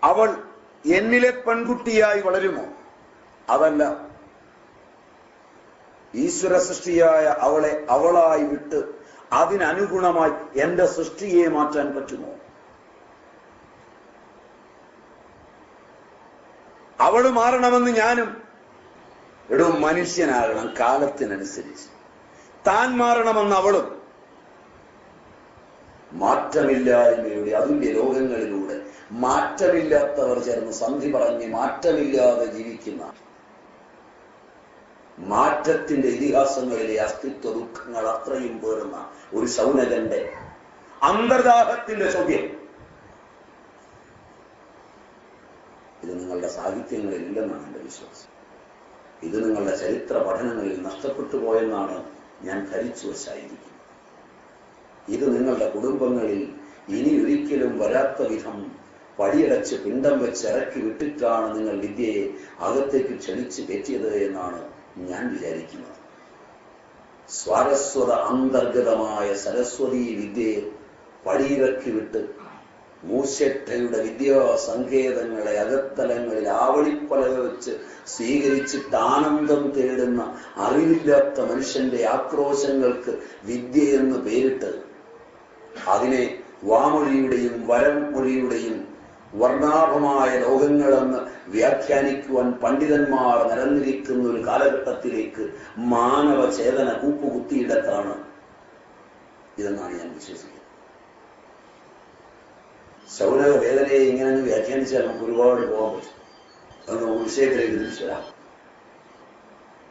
Speaker 1: അവൾ എന്നിലെ പെൺകുട്ടിയായി വളരുമോ? അതല്ല, ഈശ്വര സൃഷ്ടിയായ അവളെ അവളായി വിട്ട് അതിനനുഗുണമായി എന്റെ സൃഷ്ടിയെ മാറ്റാൻ പറ്റുമോ? അവള് മാറണമെന്ന് ഞാനും മനുഷ്യനാകണം കാലത്തിനനുസരിച്ച്. താൻ മാറണമെന്ന് അവളും. മാറ്റമില്ലായ്മയുടെ അതുല്യ ലോകങ്ങളിലൂടെ മാറ്റമില്ലാത്തവർ ചേർന്ന് സന്ധി പറഞ്ഞ് മാറ്റമില്ലാതെ ജീവിക്കുന്ന മാറ്റത്തിന്റെ ഇതിഹാസങ്ങളിലെ അസ്തിത്വ ദുഃഖങ്ങൾ അത്രയും പേറുന്ന ഒരു ശൗനകന്റെ അന്തർദാഹത്തിന്റെ ചോദ്യം ഇത് നിങ്ങളുടെ സാഹിത്യങ്ങളിൽ ഇല്ലെന്നാണ് എന്റെ വിശ്വാസം. ഇത് നിങ്ങളുടെ ചരിത്ര പഠനങ്ങളിൽ നഷ്ടപ്പെട്ടു പോയെന്നാണ് ഞാൻ ധരിച്ചു വച്ചായിരിക്കുന്നത്. ഇത് നിങ്ങളുടെ കുടുംബങ്ങളിൽ ഇനി ഒരിക്കലും വരാത്ത വിധം പടിയടച്ച് പിണ്ടം വെച്ച് ഇറക്കി വിട്ടിട്ടാണ് നിങ്ങൾ വിദ്യയെ അകത്തേക്ക് ക്ഷണിച്ച് കയറ്റിയത് എന്നാണ് ഞാൻ വിചാരിക്കുന്നത്. സ്വാരസ്വത അന്തർഗതമായ സരസ്വതി വിദ്യയെ പടിയിറക്കി വിട്ട് മൂശെട്ടയുടെ വിദ്യാസങ്കേതങ്ങളെ അകത്തലങ്ങളിൽ ആവളിപ്പലക വെച്ച് സ്വീകരിച്ചിട്ട് ആനന്ദം തേടുന്ന അറിവില്ലാത്ത മനുഷ്യന്റെ ആക്രോശങ്ങൾക്ക് വിദ്യയെന്ന് പേരിട്ട് അതിനെ വാമൊഴിയുടെയും വരമൊഴിയുടെയും വർണ്ണാഭമായ ലോകങ്ങളെന്ന് വ്യാഖ്യാനിക്കുവാൻ പണ്ഡിതന്മാർ നിരന്നിരിക്കുന്ന ഒരു കാലഘട്ടത്തിലേക്ക് മാനവ ചേതന കൂപ്പുകുത്തിയിടത്താണ് ഇതെന്നാണ് ഞാൻ വിശ്വസിക്കുന്നത്. ശൗനക വേദനയെ ഇങ്ങനെ വ്യാഖ്യാനിച്ചാൽ നമുക്ക് ഒരുപാട് പോകാൻ പറ്റും. അത് നമുക്ക് വിഷയത്തിലേക്ക് തിരിച്ചു വരാം.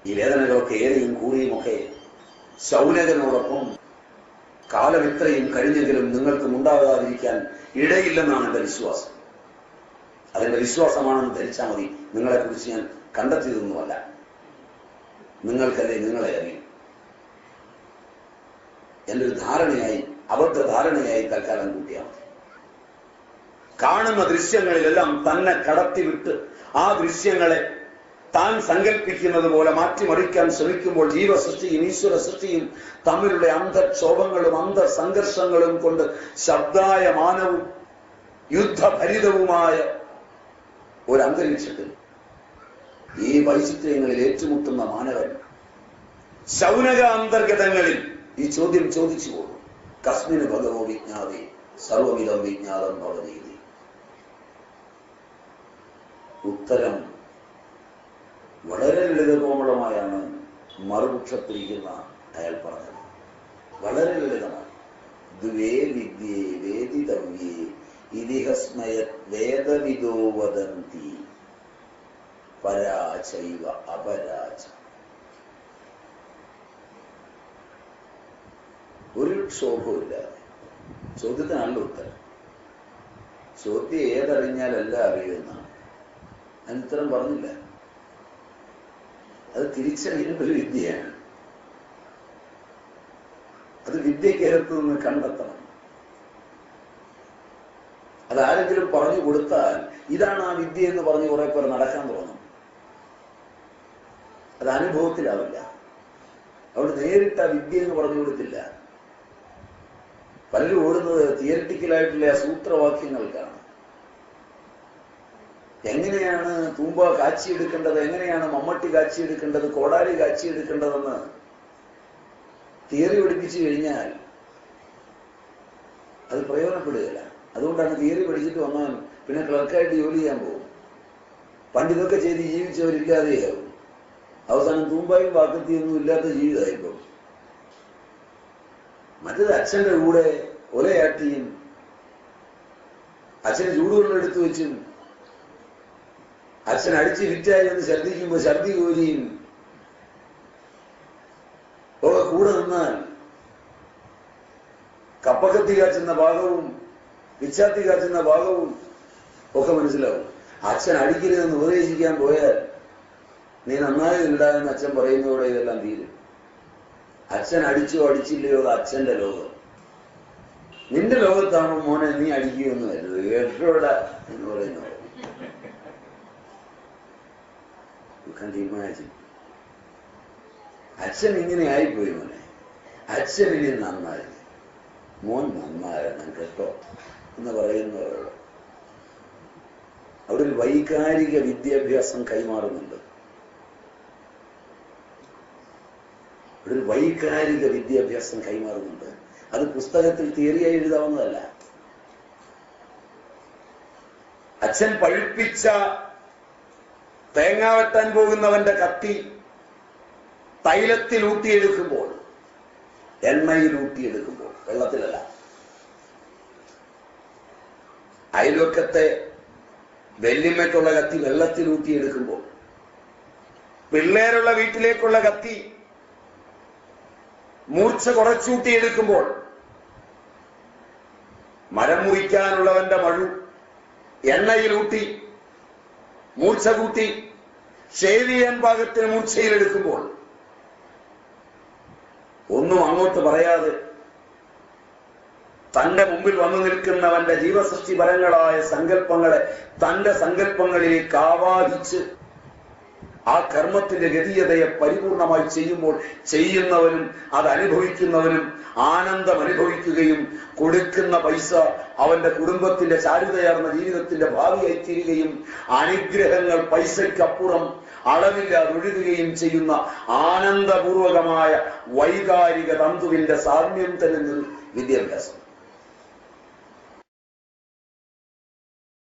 Speaker 1: ഈ വേദനകളൊക്കെ ഏറിയും കൂടിയും ഒക്കെ ശൗനകനോടൊപ്പം കാലം ഇത്രയും കഴിഞ്ഞെങ്കിലും നിങ്ങൾക്കും ഉണ്ടാകാതിരിക്കാൻ ഇടയില്ലെന്നാണ് എന്റെ വിശ്വാസം. അതെന്റെ വിശ്വാസമാണെന്ന് ധരിച്ചാൽ മതി. നിങ്ങളെക്കുറിച്ച് ഞാൻ കണ്ടെത്തിയതൊന്നുമല്ല. നിങ്ങൾക്കല്ലേ നിങ്ങളെ അറിയും. എന്റെ ഒരു ധാരണയായി, അബദ്ധ ധാരണയായി തൽക്കാലം കൂട്ടിയാൽ മതി. കാണുന്ന ദൃശ്യങ്ങളിലെല്ലാം തന്നെ കടത്തിവിട്ട് ആ ദൃശ്യങ്ങളെ താൻ സങ്കല്പിക്കുന്നത് പോലെ മാറ്റിമറിക്കാൻ ശ്രമിക്കുമ്പോൾ ജീവസൃഷ്ടിയും ഈശ്വര സൃഷ്ടിയും തമ്മിലുള്ള അന്തക്ഷോഭങ്ങളും അന്തസംഘർഷങ്ങളും കൊണ്ട് ശബ്ദായമാനവും യുദ്ധഭരിതവുമായ ഒരു അന്തരീക്ഷത്തിൽ ഈ വൈചിത്ര്യങ്ങളിൽ ഏറ്റുമുട്ടുന്ന മാനവൻ ശൗനക അന്തർഗതങ്ങളിൽ ഈ ചോദ്യം ചോദിച്ചു പോകും. കസ്മിന് ഭഗവോ വിജ്ഞാതി സർവമിതം വിജ്ഞാതം ഭവനീതി. ഉത്തരം വളരെ ലളിതകോമളമായാണ് മറുപക്ഷത്തിരിക്കുന്ന അയാൾ പറഞ്ഞത്. വളരെ ലളിതമാണ്. ദ്വേ വിദ്യേ വേദിതവ്യേ ഇതിഹസ്മയ വേദവിദോ വദന്തി പരാചൈവ അപരാച. ഒരു ക്ഷോഭമില്ലാതെ ചോദ്യത്തിനല്ല ഉത്തരം. ചോദ്യം ഏതറിഞ്ഞാലല്ല അറിയുമെന്നാണ്. ഞാൻ ഉത്തരം പറഞ്ഞില്ല. അത് തിരിച്ചറിയുന്ന ഒരു വിദ്യയാണ്. അത് വിദ്യക്കകത്ത് നിന്ന് കണ്ടെത്തണം. അതാരെങ്കിലും പറഞ്ഞു കൊടുത്താൽ ഇതാണ് ആ വിദ്യ എന്ന് പറഞ്ഞ് കുറെ പേർ നടക്കാൻ തോന്നും. അത് അനുഭവത്തിലാവില്ല. അവിടെ നേരിട്ട് ആ വിദ്യ എന്ന് പറഞ്ഞു കൊടുത്തില്ല. പലരും ഓടുന്നത് തിയറിറ്റിക്കലായിട്ടുള്ള സൂത്രവാക്യങ്ങൾക്കാണ്. എങ്ങനെയാണ് തൂമ്പ കാച്ചിയെടുക്കേണ്ടത്, എങ്ങനെയാണ് മമ്മട്ടി കാച്ചിയെടുക്കേണ്ടത്, കോടാലി കാച്ചിയെടുക്കേണ്ടതെന്ന് തിയറി പഠിപ്പിച്ചു കഴിഞ്ഞാൽ അത് പ്രയോജനപ്പെടുകയില്ല. അതുകൊണ്ടാണ് തിയറി പഠിച്ചിട്ട് വന്നാൽ പിന്നെ ക്ലർക്കായിട്ട് ജോലി ചെയ്യാൻ പോകും. പണ്ടിതൊക്കെ ചെയ്ത് ജീവിച്ചവരില്ലാതെയാവും. അവസാനം തൂമ്പായും വാക്കത്തിയൊന്നും ഇല്ലാത്ത ജീവിതമായിപ്പോ. മറ്റത് അച്ഛന്റെ കൂടെ ഒലയാട്ടിയും അച്ഛന് ചൂടുവെള്ളം എടുത്തു വെച്ചും അച്ഛൻ അടിച്ച് ഫിറ്റായി എന്ന് ഛർദിക്കുമ്പോൾ ഛർദി കോരിയും ഒക്കെ കൂടെ നിന്നാൽ കപ്പക്കത്തി കാച്ചുന്ന ഭാഗവും പിച്ചാത്തി കാച്ചുന്ന ഭാഗവും ഒക്കെ മനസ്സിലാവും. അച്ഛൻ അടിക്കരുതെന്ന് ഉപദേശിക്കാൻ പോയാൽ നീ നന്നായില്ല എന്ന് അച്ഛൻ പറയുന്നതോടെ ഇതെല്ലാം തീരും. അച്ഛൻ അടിച്ചോ അടിച്ചില്ലയോ അത് അച്ഛന്റെ ലോകം. നിന്റെ ലോകത്താണോ മോനെ നീ അടിക്കുകയൊന്നും വരുന്നത് കേട്ടോട എന്ന് പറയുന്നത്. ഇമാജിൻ, അച്ഛൻ ഇങ്ങനെ ആയിപ്പോയി മോനെ, അച്ഛൻ ഇനി നന്നായി, മോൻ നന്നാകണം കേട്ടോ എന്ന് പറയുന്നവരോട് അവിടെ ഒരു വൈകാരിക വിദ്യാഭ്യാസം കൈമാറുന്നുണ്ട്. ഒരു വൈകാരിക വിദ്യാഭ്യാസം കൈമാറുന്നുണ്ട്. അത് പുസ്തകത്തിൽ തിയറിയായി എഴുതാവുന്നതല്ല. അച്ഛൻ പഴുപ്പിച്ച തേങ്ങ വെട്ടാൻ പോകുന്നവന്റെ കത്തി തൈലത്തിൽ ഊട്ടിയെടുക്കുമ്പോൾ, എണ്ണയിൽ ഊട്ടിയെടുക്കുമ്പോൾ, വെള്ളത്തിലല്ല. അയൽവക്കത്തെ വെല്ലിമ്മയ്ക്കുള്ള കത്തി വെള്ളത്തിൽ ഊട്ടിയെടുക്കുമ്പോൾ, പിള്ളേരുള്ള വീട്ടിലേക്കുള്ള കത്തി മൂർച്ച കുറച്ചൂട്ടിയെടുക്കുമ്പോൾ, മരം മുറിക്കാനുള്ളവന്റെ മഴു എണ്ണയിലൂട്ടി മൂർച്ച കൂട്ടി ഷേവ് ചെയ്യാൻ പാകത്തിന് മൂർച്ചയിലെടുക്കുമ്പോൾ, ഒന്നും അങ്ങോട്ട് പറയാതെ തന്റെ മുമ്പിൽ വന്നു നിൽക്കുന്നവന്റെ ജീവസൃഷ്ടിപരങ്ങളായ സങ്കല്പങ്ങളെ തന്റെ സങ്കല്പങ്ങളിലേക്ക് ആവാഹിച്ച് ആ കർമ്മത്തിന്റെ ഗതീയതയെ പരിപൂർണമായി ചെയ്യുമ്പോൾ ചെയ്യുന്നവനും അത് അനുഭവിക്കുന്നവനും ആനന്ദം അനുഭവിക്കുകയും കൊടുക്കുന്ന പൈസ അവന്റെ കുടുംബത്തിന്റെ ചാരുതയാർന്ന ജീവിതത്തിന്റെ ഭാവിയായി തീരുകയും അനുഗ്രഹങ്ങൾ പൈസയ്ക്കപ്പുറം അളവില്ലാതെ ഒഴുകുകയും ചെയ്യുന്ന ആനന്ദപൂർവകമായ വൈകാരിക തന്തുവിന്റെ സാമ്യം തരുന്ന വിദ്യാഭ്യാസം.